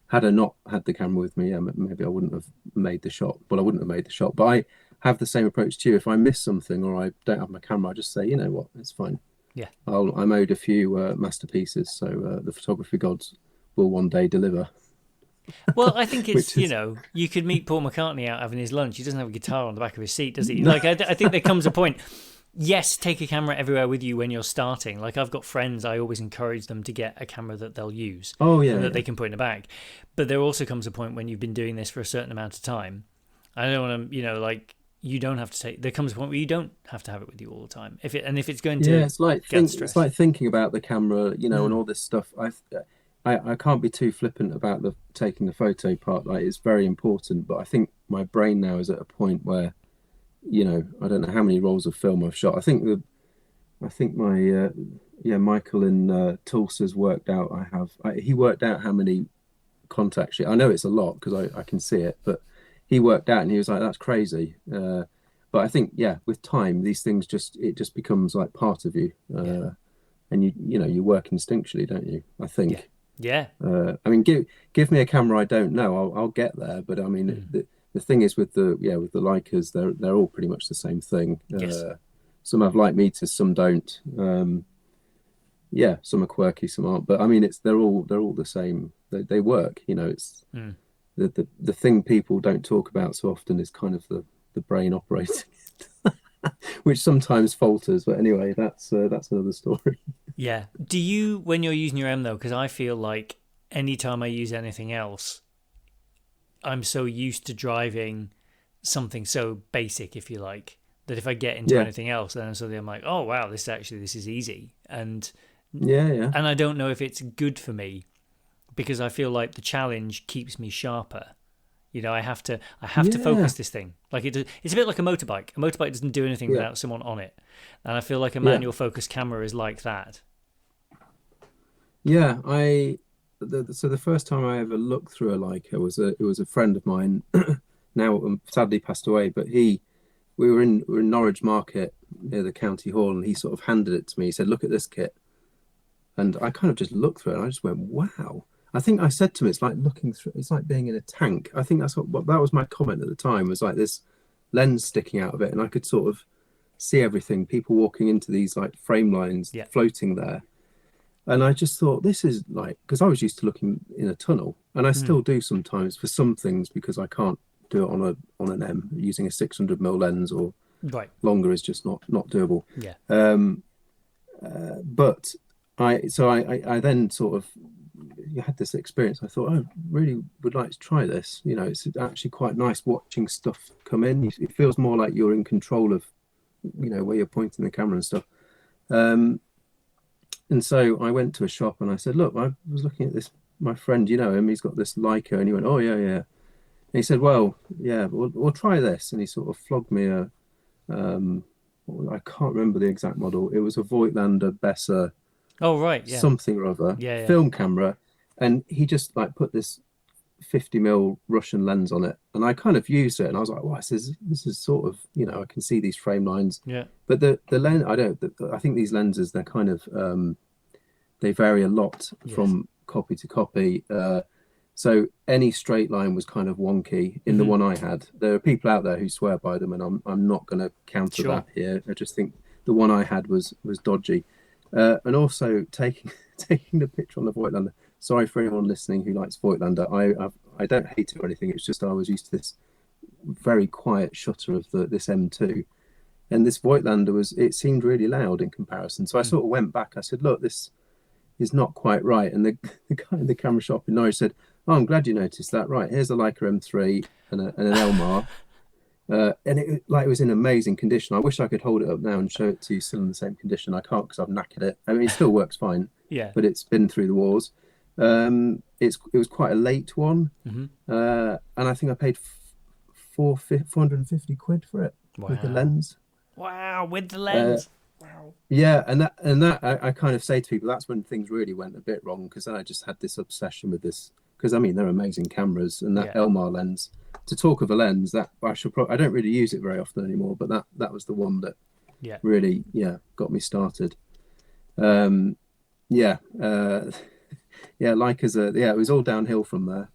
had I not had the camera with me, yeah, maybe I wouldn't have made the shot. Well, I wouldn't have made the shot, but I have the same approach to you. If I miss something or I don't have my camera, I just say, you know what, it's fine. Yeah. I made a few masterpieces, so the photography gods will one day deliver. Well, I think it's, Which is you could meet Paul McCartney out having his lunch. He doesn't have a guitar on the back of his seat, does he? no, Like, I think there comes a point. Yes, take a camera everywhere with you when you're starting. Like, I've got friends, I always encourage them to get a camera that they'll use oh and yeah, that yeah, they can put in a bag. But there also comes a point when you've been doing this for a certain amount of time. I don't want to, like, you don't have to there comes a point where you don't have to have it with you all the time. If it's going yeah. to get It's stress. like thinking about the camera, and Mm, all this stuff. I can't be too flippant about the taking the photo part. Like, it's very important, but I think my brain now is at a point where, I don't know how many rolls of film I've shot. I think my Michael in Tulsa's worked out. He worked out how many contacts. I know it's a lot because I can see it, but he worked out and he was like, "That's crazy." But I think, yeah, with time, these things just becomes like part of you, yeah, and you work instinctually, don't you? I yeah, think. yeah. I mean, give me a camera I don't know, I'll get there. But I mean, Mm, the thing is with the Leicas, they're all pretty much the same thing. yes. Some have light meters, some don't. Yeah, some are quirky, some aren't. But I mean, they're all the same. They work. It's Mm. the thing people don't talk about so often is kind of the brain operating. which sometimes falters. But anyway, that's another story. Yeah. Do you, when you're using your M though, because I feel like anytime I use anything else, I'm so used to driving something so basic, if you like, that if I get into Yeah, anything else, then suddenly I'm like, oh wow, this is easy, yeah, yeah, and I don't know if it's good for me because I feel like the challenge keeps me sharper. You know, I have to yeah, focus this thing. Like it's a bit like a motorbike. A motorbike doesn't do anything yeah, without someone on it, and I feel like a yeah, manual focus camera is like that. yeah. So the first time I ever looked through a Leica was it was a friend of mine, now sadly passed away, but we were in Norwich Market near the county hall, and he sort of handed it to me. He said, "Look at this kit," and I kind of just looked through it, and I just went, "Wow." I think I said to him, "It's like looking through. It's like being in a tank." I think that's what that was my comment at the time. Was like this lens sticking out of it, and I could sort of see everything. People walking into these like frame lines Yeah. floating there, and I just thought, this is like, because I was used to looking in a tunnel, and I Mm. still do sometimes for some things because I can't do it on an M using a 600 mm lens, or Right. longer is just not doable. Yeah. But I then sort of had this experience. I thought, I really would like to try this. You know, it's actually quite nice watching stuff come in. It feels more like you're in control of, where you're pointing the camera and stuff. And so I went to a shop and I said, look, I was looking at this. My friend, you know him, he's got this Leica, and he went, oh yeah, yeah. And he said, well, yeah, we'll try this. And he sort of flogged me I can't remember the exact model. It was a Voigtlander Besser Oh right. Yeah. something or other Yeah. Yeah. film camera, and he just like put this 50 mm Russian lens on it, and I kind of used it, and I was like, wow, this is sort of, I can see these frame lines, Yeah. but the lens, I think these lenses, they're kind of they vary a lot Yes. from copy to copy. So any straight line was kind of wonky in the Hmm. one I had. There are people out there who swear by them, and I'm not going to counter Sure. that here. I just think the one I had was dodgy, and also taking taking the picture on the Voigtlander. Sorry for anyone listening who likes Voigtlander. I don't hate it or anything. It's just I was used to this very quiet shutter of this M2, and this Voigtlander it seemed really loud in comparison. So I Mm. sort of went back. I said, look, this is not quite right. And the guy in the camera shop in Norwich said, oh, I'm glad you noticed that. Right, here's a Leica M3 and an Elmar. And it was in amazing condition. I wish I could hold it up now and show it to you still in the same condition. I can't because I've knackered it. I mean, it still works fine, Yeah. but it's been through the wars. It was quite a late one, Hmm. and I think I paid 450 quid for it with the Wow. lens. Wow. With the Uh, lens. Wow. Yeah, and that I kind of say to people, that's when things really went a bit wrong, because then I just had this obsession with this. Because I mean, they're amazing cameras, and that Yeah. Elmar lens. To talk of a lens, that I don't really use it very often anymore, but that was the one that Yeah. really, yeah, got me started. Um, yeah, yeah, it was all downhill from there,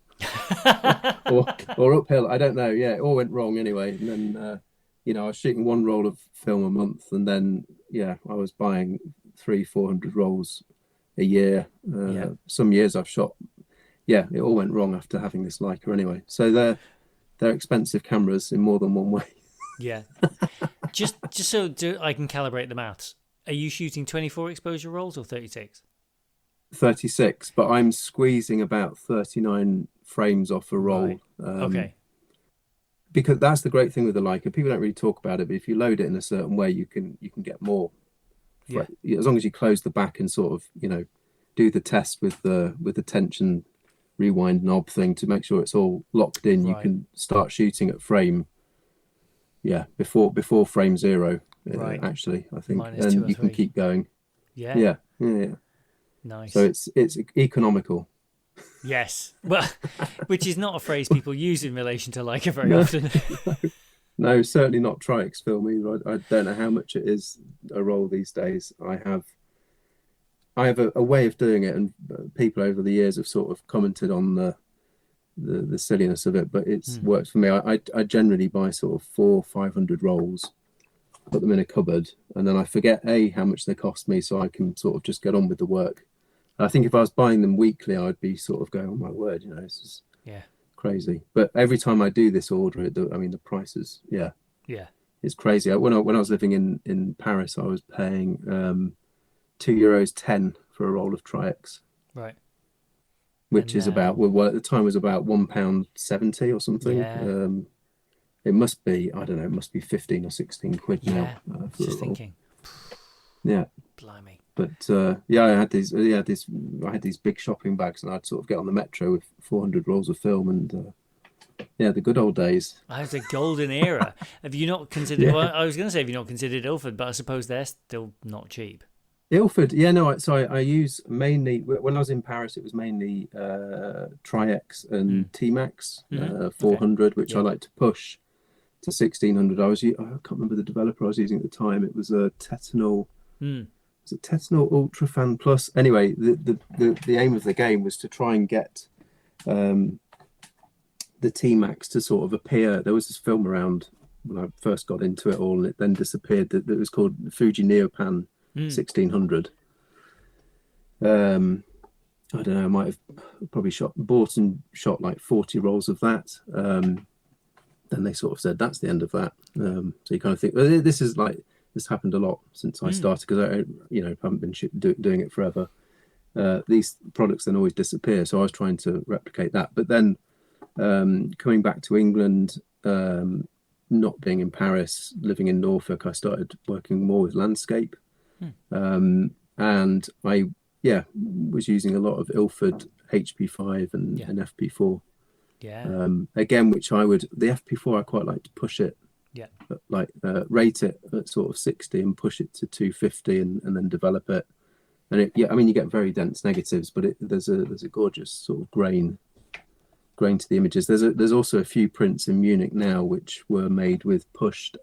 or uphill. I don't know. Yeah, it all went wrong anyway, and then I was shooting one roll of film a month, and then yeah, I was buying 300-400 rolls a year. Yeah. Some years I've shot. Yeah, it all went wrong after having this Leica anyway. So they're expensive cameras in more than one way. Yeah. Just so I can calibrate the maths. Are you shooting 24 exposure rolls or 36? 36, but I'm squeezing about 39 frames off a roll. Right. Okay. Because that's the great thing with the Leica. People don't really talk about it, but if you load it in a certain way, you can get more. Yeah. As long as you close the back and sort of do the test with the tension rewind knob thing to make sure it's all locked in, you Right. can start shooting at frame, before frame zero, Right. actually, I think, Minus two and or you can three. keep going. Yeah. Yeah. So Nice. it's economical. Yes. Well, which is not a phrase people use in relation to Leica very No, often. no, certainly not Tri-X film either. I don't know how much it is a roll these days. I have a way of doing it, and people over the years have sort of commented on the silliness of it, but it's Hmm. worked for me. I generally buy sort of 400-500 rolls, put them in a cupboard, and then I forget how much they cost me, so I can sort of just get on with the work. I think if I was buying them weekly, I'd be sort of going, oh my word, this is Yeah. crazy. But every time I do this order, the prices, yeah, Yeah. It's crazy. When I was living in Paris, I was paying €2.10 for a roll of Tri-X, Right. which And is about, well, at the time was about £1.70 or something. yeah, It must be, I don't know, it must be 15 or 16 quid now yeah. I was for a just roll. thinking, Yeah. blimey. But yeah, I had these big shopping bags, and I'd sort of get on the metro with 400 rolls of film, and yeah, the good old days. That was a golden era. Have you not considered? Yeah, Well, I was going to say, have you not considered Ilford? But I suppose they're still not cheap. Ilford. Yeah, no. I use mainly when I was in Paris, it was mainly Tri-X Mm. and T-Max Okay. 400, which I Yeah. like to push to 1600. I can't remember the developer I was using at the time. It was a Tetanol. Mm. Was it Tetanol Ultra Fan Plus? Anyway, the aim of the game was to try and get um, the T-Max to sort of appear. There was this film around when I first got into it all, and it then disappeared. That was called Fuji Neopan Mm. 1600. Um, I don't know. I might have probably bought and shot like 40 rolls of that. Then they sort of said that's the end of that. So you kind of think, well, this happened a lot since I Mm. started, because I haven't been doing it forever. These products then always disappear. So I was trying to replicate that, but then coming back to England, not being in Paris, living in Norfolk, I started working more with landscape. And I, yeah, was using a lot of Ilford HP5 Yeah. and FP4. Yeah. Again, which the FP4, I quite like to push it, Yeah. like rate it at sort of 60 and push it to 250 and then develop it. And yeah, I mean, you get very dense negatives, but there's a gorgeous sort of grain to the images. There's also a few prints in Munich now which were made with pushed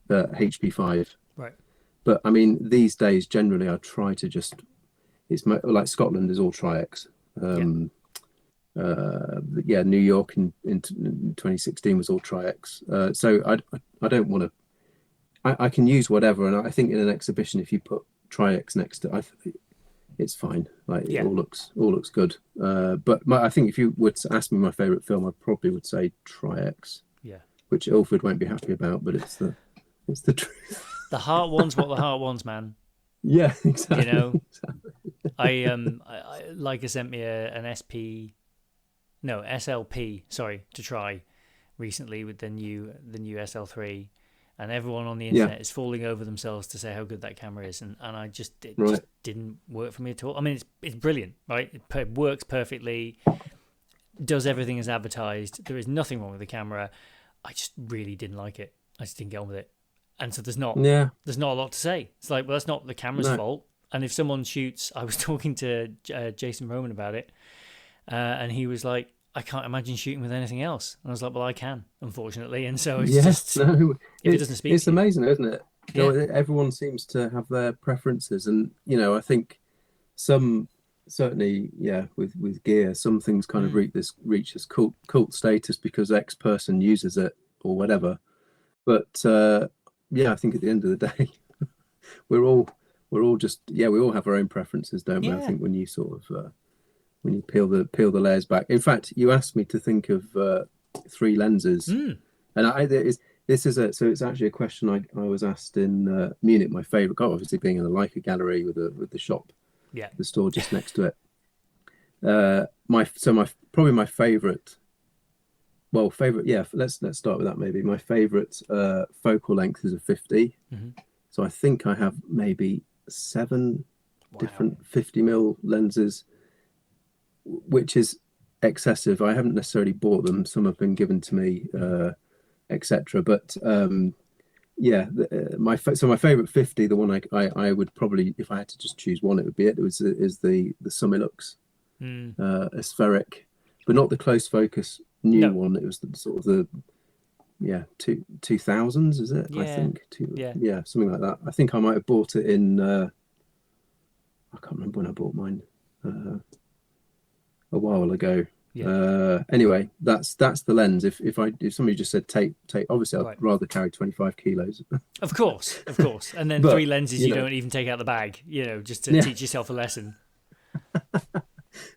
HP5. Right. But I mean, these days generally I try to just, like Scotland is all Tri-X. Yeah. Yeah, New York in 2016 was all Tri-X. So I don't want to. I can use whatever, and I think in an exhibition, if you put Tri-X next to, it's fine. Like it Yeah. all looks good. But I think if you would ask me my favorite film, I probably would say Tri-X, Yeah. which Ilford won't be happy about, but it's the truth. The heart wants what the heart wants, man. Yeah, exactly. You know, Exactly. Leica sent me an SLP, sorry, to try recently with the new SL3, and everyone on the internet is falling over themselves to say how good that camera is, and it just didn't work for me at all. I mean, it's brilliant, right? It works perfectly, does everything as advertised. There is nothing wrong with the camera. I just really didn't like it. I just didn't get on with it, and so there's not a lot to say. It's like, well, that's not the camera's fault. And if someone shoots, I was talking to Jason Roman about it, and he was like, I can't imagine shooting with anything else. And I was like, well, I can, unfortunately. And so it's if it doesn't speak it's to you. amazing, isn't it? Yeah. Everyone seems to have their preferences, and I think some certainly, yeah, with gear, some things kind of reach this cult status because X person uses it or whatever. But yeah, I think at the end of the day, we're all just, yeah, we all have our own preferences, don't we? I think when you sort of when you peel the layers back. In fact, you asked me to think of 3 lenses, and so it's actually a question I was asked in Munich. My favorite, obviously being in the Leica gallery with the shop, the store just next to it. Probably my favorite. Well, favorite, yeah. Let's start with that. Maybe my favorite focal length is a 50. So I think I have maybe 7 different 50mm lenses, which is excessive. I haven't necessarily bought them. Some have been given to me, etc. But yeah, my favorite 50, the one I would probably, if I had to just choose one, it would be it. Is the Summilux aspheric, but not the close focus new one. It was the sort of the 2000s, is it? Yeah. I think something like that. I think I might have bought it in I can't remember when I bought mine, a while ago. Anyway, that's the lens. If somebody just said take, obviously I'd rather carry 25 kilos. Of course. And then 3 lenses you don't even take out the bag, just to teach yourself a lesson.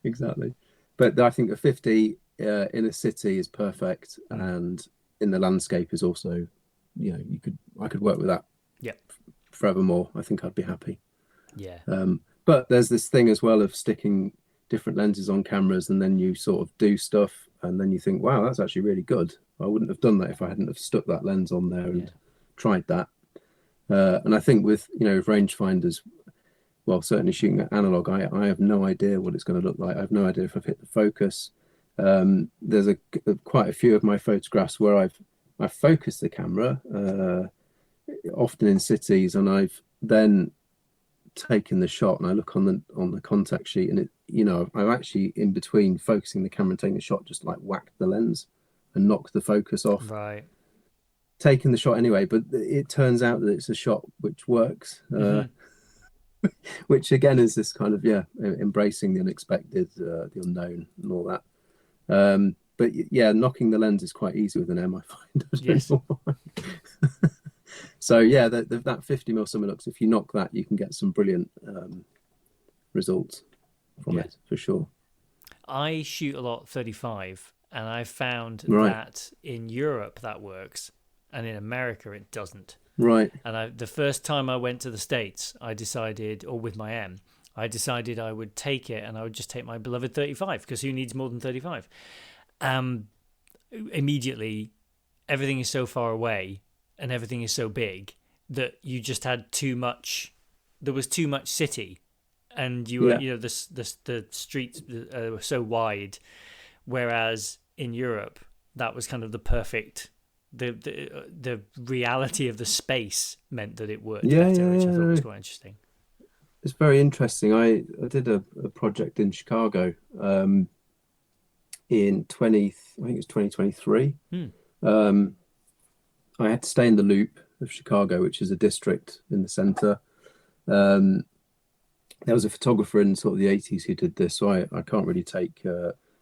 Exactly. But I think a 50 in a city is perfect, and in the landscape is also I could work with that Yeah. forevermore. I think I'd be happy. Yeah. But there's this thing as well of sticking different lenses on cameras, and then you sort of do stuff, and then you think, wow, that's actually really good. I wouldn't have done that if I hadn't have stuck that lens on there and tried that. And I think with rangefinders, well, certainly shooting at analog, I have no idea what it's going to look like. I have no idea if I've hit the focus. There's quite a few of my photographs where I've focused the camera, often in cities, and I've then taken the shot, and I look on the contact sheet, and I've actually, in between focusing the camera and taking the shot, just like whacked the lens and knocked the focus off. Right. Taking the shot anyway, but it turns out that it's a shot which works. Which again is this kind of embracing the unexpected, the unknown, and all that. But yeah, knocking the lens is quite easy with an M, I find. Yes. So yeah, that 50mm Summilux, if you knock that, you can get some brilliant results from it for sure. I shoot a lot 35, and I found Right. that in Europe that works, and in America it doesn't. Right. And the first time I went to the States, I decided, or with my M, I decided I would take it, and I would just take my beloved 35, because who needs more than 35? Immediately, everything is so far away and everything is so big that you just had too much. There was too much city, and you were, the streets were so wide. Whereas in Europe, that was kind of the perfect. The reality of the space meant that it worked better, which I thought was quite interesting. It's very interesting. I did a project in Chicago in I think it was 2023. I had to stay in the Loop of Chicago, which is a district in the center. There was a photographer in sort of the 80s who did this, so I can't really take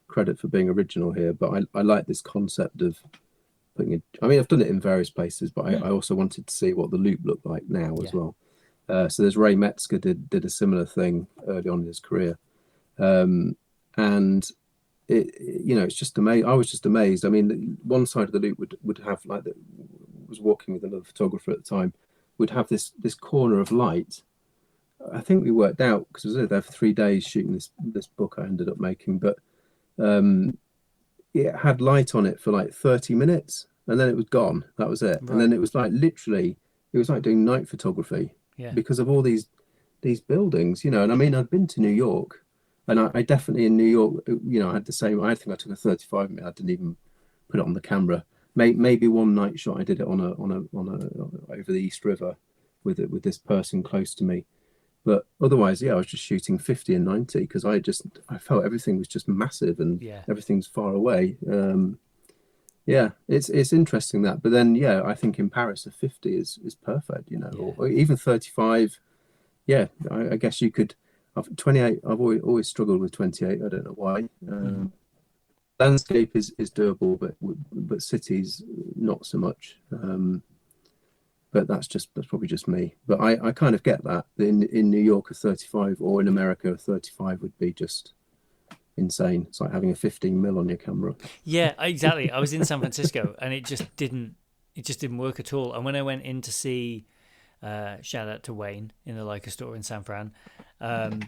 credit for being original here, but I like this concept of putting it. I mean, I've done it in various places, but I also wanted to see what the Loop looked like now as well. So there's Ray Metzger did a similar thing early on in his career, and it's just amazing. I was just amazed. I mean, one side of the Loop would have was walking with another photographer at the time, would have this corner of light. I think we worked out, because I was there for 3 days shooting this book I ended up making, but it had light on it for like 30 minutes and then it was gone. That was it. Right. And then it was like literally, it was like doing night photography because of all these buildings, And I mean, I'd been to New York, and I definitely in New York, I had the same. I think I took a 35mm. I didn't even put it on the camera. Maybe one night shot I did it on a over the East River with this person close to me. But otherwise, I was just shooting 50 and 90 because I felt everything was just massive and everything's far away. It's interesting that. But then, I think in Paris, a 50 is perfect, or even 35. I guess you could. 28. I've always struggled with 28. I don't know why. Landscape is doable, but cities not so much. But that's probably just me. But I kind of get that. In New York, a 35, or in America, a 35 would be just insane. It's like having a 15mm on your camera. Yeah, exactly. I was in San Francisco, and it just didn't work at all. And when I went in to see, shout out to Wayne in the Leica store in San Fran, I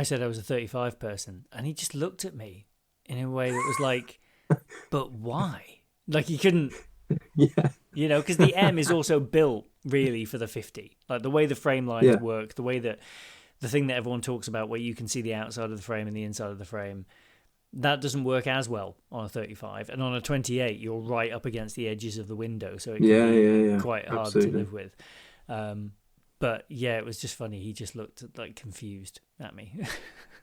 said I was a 35 person, and he just looked at me in a way that was like, but why? Like he couldn't. Because the M is also built really for the 50. Like the way the frame lines work, the way that the thing that everyone talks about where you can see the outside of the frame and the inside of the frame, that doesn't work as well on a 35. And on a 28, you're right up against the edges of the window, so it can be quite hard to live with. But it was just funny. He just looked like confused at me.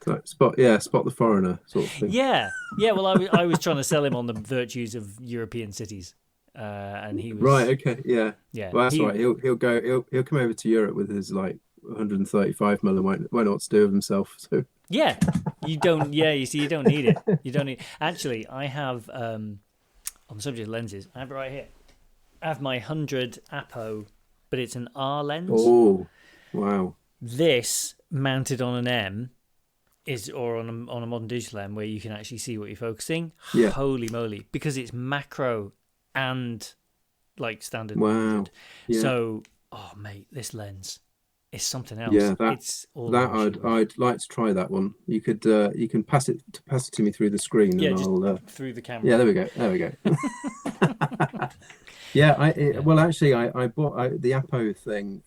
Like spot the foreigner sort of thing. Yeah. Well, I was trying to sell him on the virtues of European cities. And he was right. Okay. Yeah. Well, that's right. He'll come over to Europe with his like 135mm and won't know what to do with himself. So you don't. Yeah, you see, you don't need it. You don't need. Actually, I have on the subject of lenses, I have it right here. I have my 100 Apo, but it's an R lens. Oh, wow! This mounted on an M or on a modern digital M where you can actually see what you're focusing. Yeah. Holy moly! Because it's macro and like standard Wow. 100. Yeah. So, oh mate, this lens is something else. Yeah, that It's all that emotion with. I'd like to try that one. You could you can pass it to me through the screen, Yeah, and just I'll through the yeah, camera. there we go. There we go. Yeah, Yeah. well, actually, I bought the Apo thing.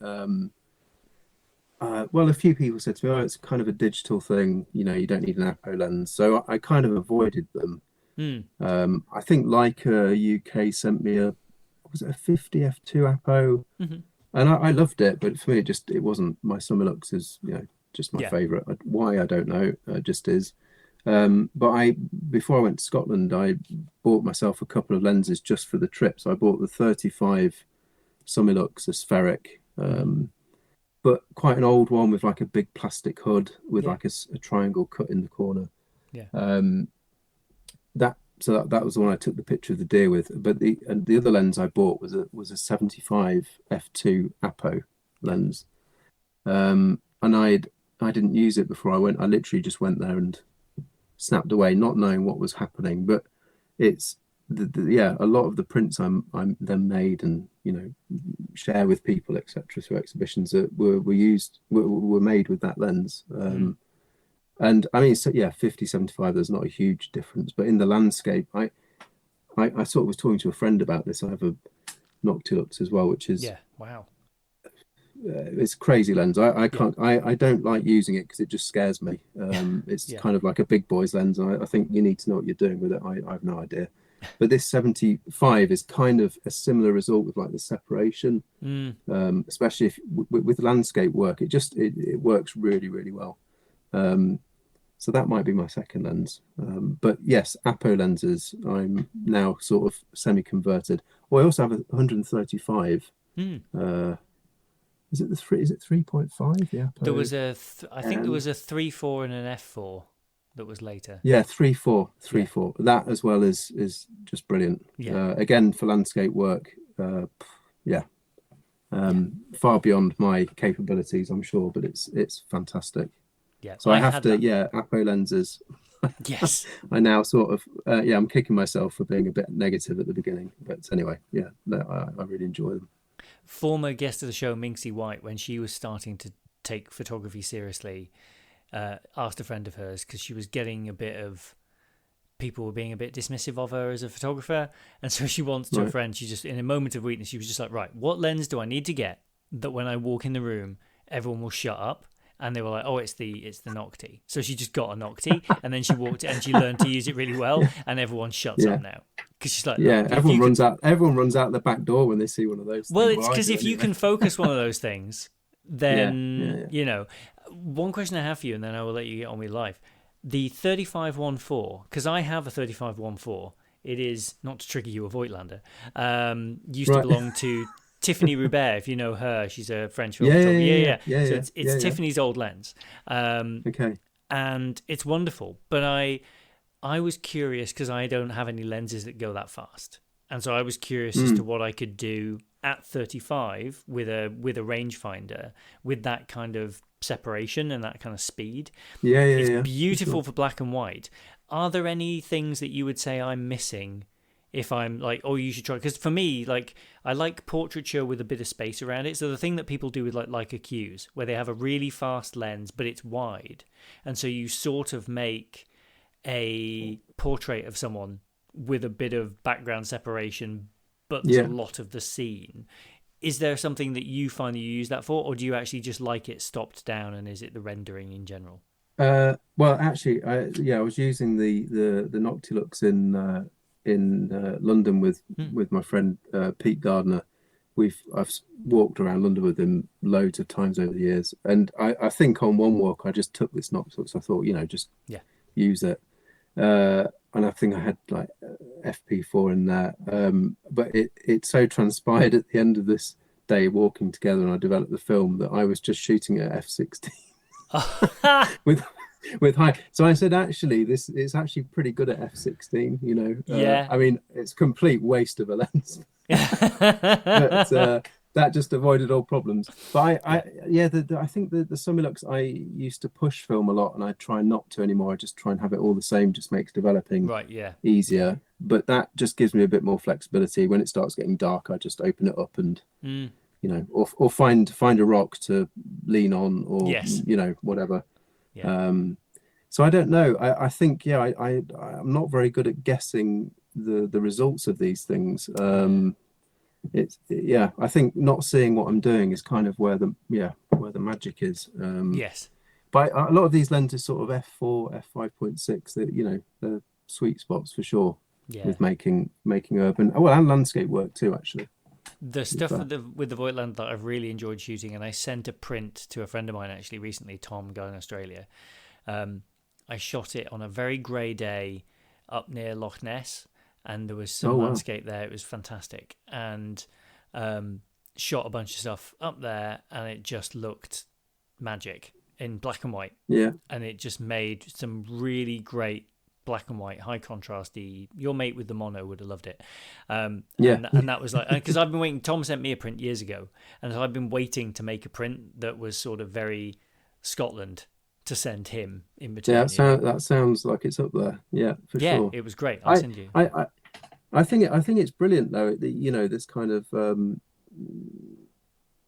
Well, a few people said to me, "Oh, it's kind of a digital thing. You know, you don't need an Apo lens." So I kind of avoided them. Mm. I think Leica UK sent me a was it a 50 f2 Apo, Hmm. and I loved it, but for me, it wasn't. My Summilux is, just my Yeah. favorite. Why, I don't know. It just is. But before I went to Scotland, I bought myself a couple of lenses just for the trip. So I bought the 35 Summilux, a spheric, but quite an old one with like a big plastic hood with Yeah. like a triangle cut in the corner. Yeah. That was the one I took the picture of the deer with. But the other lens I bought was a 75 f2 Apo lens, and I didn't use it before I went. I literally just went there and snapped away, not knowing what was happening. But it's yeah, a lot of the prints I'm then made and share with people, etc. through exhibitions that were made with that lens. And I mean, so yeah, 50, 75, there's not a huge difference, but in the landscape, I sort of was talking to a friend about this. I have a Noctilux as well, which is Yeah. Wow. it's a crazy lens. I Yeah. can't I don't like using it because it just scares me. It's Yeah. kind of like a big boy's lens. I think you need to know what you're doing with it. I have no idea. But this 75 is kind of a similar result with like the separation, especially if with landscape work, it works really, really well. So that might be my second lens. But yes, Apo lenses, I'm now sort of semi-converted. Well, I also have a 135. Is it 3.5? The Apo? There was I think there was a 3.4 and an f4 that was later. Yeah, 3.4, Yeah. 3.4. That as well is just brilliant. Yeah. Again, for landscape work, yeah. Far beyond my capabilities, I'm sure, but it's fantastic. Yeah. So I have had to, that. yeah, Apo lenses. Yes. I now sort of, yeah, I'm kicking myself for being a bit negative at the beginning. But anyway, yeah, no, I really enjoy them. Former guest of the show, Minxie White, when she was starting to take photography seriously, asked a friend of hers because she was getting a bit of people were being a bit dismissive of her as a photographer, and so she wants to a friend. She just, in a moment of weakness, she was just like, right, what lens do I need to get that when I walk in the room, everyone will shut up? And they were like, oh, it's the Nocti. So she just got a Nocti, and then she walked and she learned to use it really well, and everyone shuts up now because she's like, yeah, everyone runs out. Everyone runs out the back door when they see one of those. Well, things. it's because if you can focus one of those things, then you know. One question I have for you, and then I will let you get on with life. The 3514, because I have a 3514. It is, not to trigger you, a Voigtlander. Used to belong to Tiffany Rubert, if you know her. She's a French film photographer. Yeah. So it's Tiffany's old lens. Okay. And it's wonderful. But I was curious because I don't have any lenses that go that fast. And so I was curious as to what I could do at 35 with a rangefinder with that kind of separation and that kind of speed. It's beautiful for black and white. Are there any things that you would say I'm missing if I'm like, oh, you should try? Because for me, like, I like portraiture with a bit of space around it. So the thing that people do with like Q's, where they have a really fast lens, but it's wide. And so you sort of make a portrait of someone with a bit of background separation, but there's a lot of the scene. Is there something that you find that you use that for, or do you actually just like it stopped down, and is it the rendering in general? Well, actually, I was using the Noctilux in London with my friend Pete Gardner. I've walked around London with him loads of times over the years, and I think on one walk I just took this Noctilux. I thought, just use it, and I think I had like FP4 in there, but it so transpired at the end of this day walking together, and I developed the film that I was just shooting at f16 with high. So I said, actually, this is actually pretty good at f16. I mean, it's complete waste of a lens. but that just avoided all problems. But Yeah. yeah, I think the Summilux I used to push film a lot, and I try not to anymore. I just try and have it all the same. Just makes developing Right. Yeah. easier. But that just gives me a bit more flexibility. When it starts getting dark, I just open it up and Mm. or find a rock to lean on, or Yes. whatever. Yeah. So I don't know. I think yeah, I'm not very good at guessing the results of these things. Yeah. It's yeah, I think not seeing what I'm doing is kind of where the magic is. Yes. But a lot of these lenses, sort of f4, f5.6, that they're sweet spots for sure Yeah. with making urban, well, and landscape work too, actually. The To be stuff fair. with the Voigtland that I've really enjoyed shooting, and I sent a print to a friend of mine actually recently, Tom, going to Australia. I shot it on a very grey day up near Loch Ness, and there was some Oh wow, landscape there. It was fantastic, and shot a bunch of stuff up there, and it just looked magic in black and white, yeah, and it just made some really great black and white, high contrasty. Your mate with the mono would have loved it, yeah, and that was like, because I've been waiting. Tom sent me a print years ago, and so I've been waiting to make a print that was sort of very Scotland to send him in yeah. return. You know, That sounds like it's up there. Yeah, for yeah, sure. it was great. I'll I send you. I I, I think it's brilliant though. This kind of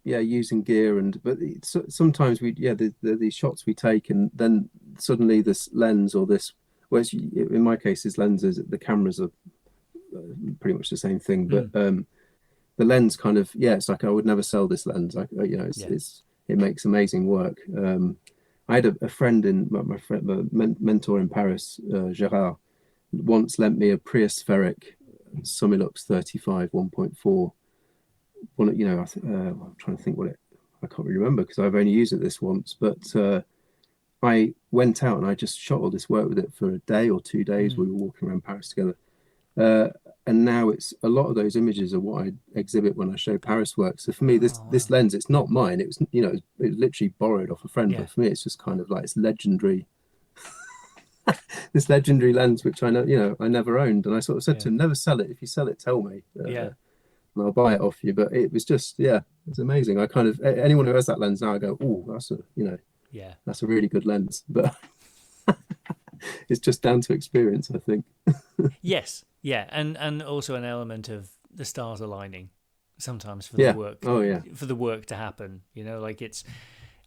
yeah, using gear, and but sometimes these shots we take, and then suddenly this lens or this, whereas in my case this lenses, the cameras are pretty much the same thing, but Mm, the lens kind of, yeah, it's like I would never sell this lens. yeah. It makes amazing work. I had a friend in my friend, mentor in Paris, Gerard, once lent me a preaspheric Summilux 35 1.4. One, I'm trying to think what it. I can't really remember because I've only used it this once. But I went out and I just shot all this work with it for a day or 2 days. Mm. We were walking around Paris together, uh, and now it's a lot of those images are what I exhibit when I show Paris work. So for me, Oh this wow. lens, it's not mine. It was it was literally borrowed off a friend. Yeah, But for me, it's just kind of like it's legendary. This legendary lens, which I know I never owned, and I sort of said yeah, to him, never sell it. If you sell it, tell me. yeah, And I'll buy it off you. But it was just, yeah, it's amazing. I kind of anyone who has that lens now, I go, oh, yeah. that's a really good lens. But it's just down to experience, I think. Yes, yeah, and also an element of the stars aligning sometimes for the Yeah. work Oh yeah. to happen. You know, like it's.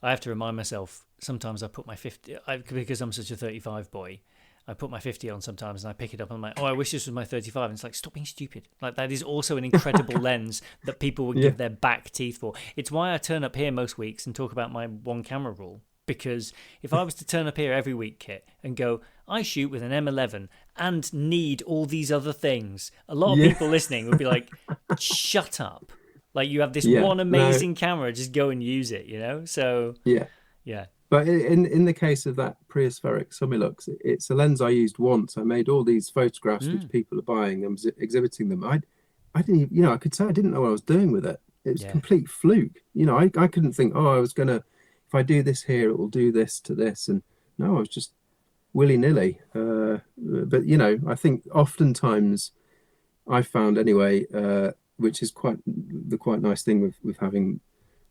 I have to remind myself. Sometimes I put my 50 because I'm such a 35 boy. I put my 50 on sometimes, and I pick it up and I'm like, oh, I wish this was my 35. And it's like, stop being stupid. Like that is also an incredible lens that people would Yeah. give their back teeth for. It's why I turn up here most weeks and talk about my one camera rule. Because if I was to turn up here every week, Kit, and go, I shoot with an M11 and need all these other things, a lot of Yeah. people listening would be like, shut up. Like you have this Yeah. one No. amazing camera, just go and use it, you know? So, Yeah. yeah. But in the case of that preaspheric Summilux, it's a lens I used once. I made all these photographs which Mm, people are buying and exhibiting them. I didn't even, I could say I didn't know what I was doing with it. It was yeah. complete fluke. I couldn't think, oh, I was gonna, if I do this here, it will do this to this, and no, I was just willy-nilly. But I think oftentimes I found anyway, which is quite nice thing with having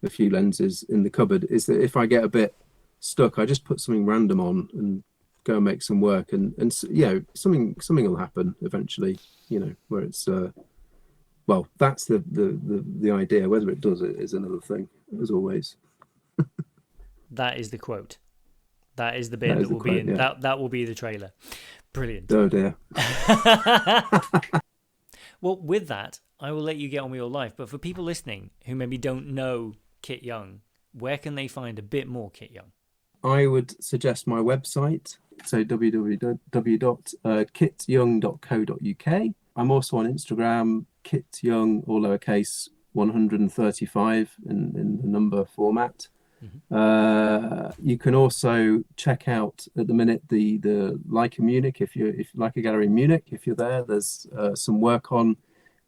a few lenses in the cupboard, is that if I get a bit stuck, I just put something random on and go and make some work, and something will happen eventually. Where it's well, that's the idea. Whether it does it is another thing, as always. That is the quote. That is the That bit that is the will be quote. in Yeah. that will be the trailer. Brilliant. Oh dear. Well, with that, I will let you get on with your life. But for people listening who maybe don't know Kit Young, where can they find a bit more Kit Young? I would suggest my website, so www.kityoung.co.uk. I'm also on Instagram, kityoung, all lowercase, 135 in the number format. You can also check out at the minute the Leica Munich, if Leica Gallery in Munich, if you're there, there's some work on.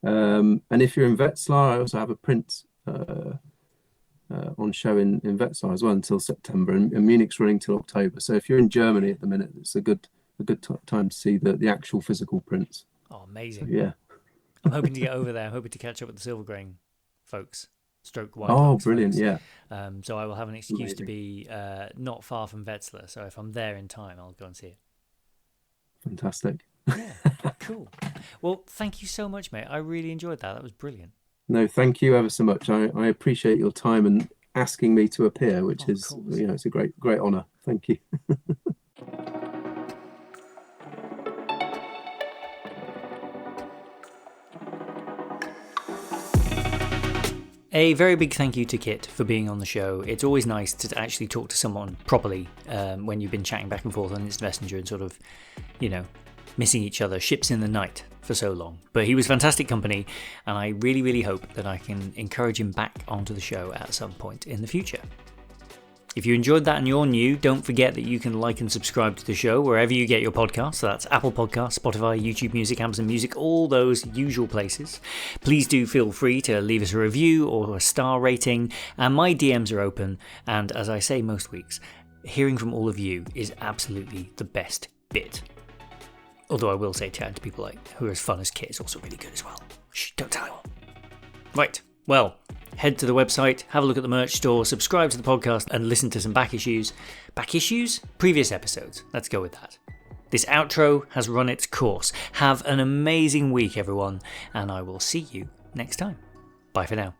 And if you're in Wetzlar, I also have a print on show in Wetzlar as well until September, and Munich's running till October. So if you're in Germany at the minute, it's a good time to see the actual physical prints. Oh, So amazing. yeah, I'm hoping to get over there. I'm hoping to catch up with the Silver Grain folks stroke White Oh, Oaks brilliant! folks. Yeah, So I will have an excuse to amazing, be not far from Wetzlar. So if I'm there in time, I'll go and see it. fantastic. Yeah, cool. Well, thank you so much, mate. I really enjoyed that. That was brilliant. No, thank you ever so much. I appreciate your time and asking me to appear, Oh, which of is, course. it's a great honor. Thank you. A very big thank you to Kit for being on the show. It's always nice to actually talk to someone properly when you've been chatting back and forth on Instant Messenger and sort of, missing each other, ships in the night for so long. But he was fantastic company, and I really, really hope that I can encourage him back onto the show at some point in the future. If you enjoyed that and you're new, don't forget that you can like and subscribe to the show wherever you get your podcasts. So that's Apple Podcasts, Spotify, YouTube Music, Amazon Music, all those usual places. Please do feel free to leave us a review or a star rating, and my DMs are open. And as I say most weeks, hearing from all of you is absolutely the best bit. Although I will say chatting to people who are as fun as Kit is also really good as well. Shh, don't tell anyone. Right, well, head to the website, have a look at the merch store, subscribe to the podcast, and listen to some back issues. Back issues? Previous episodes. Let's go with that. This outro has run its course. Have an amazing week, everyone, and I will see you next time. Bye for now.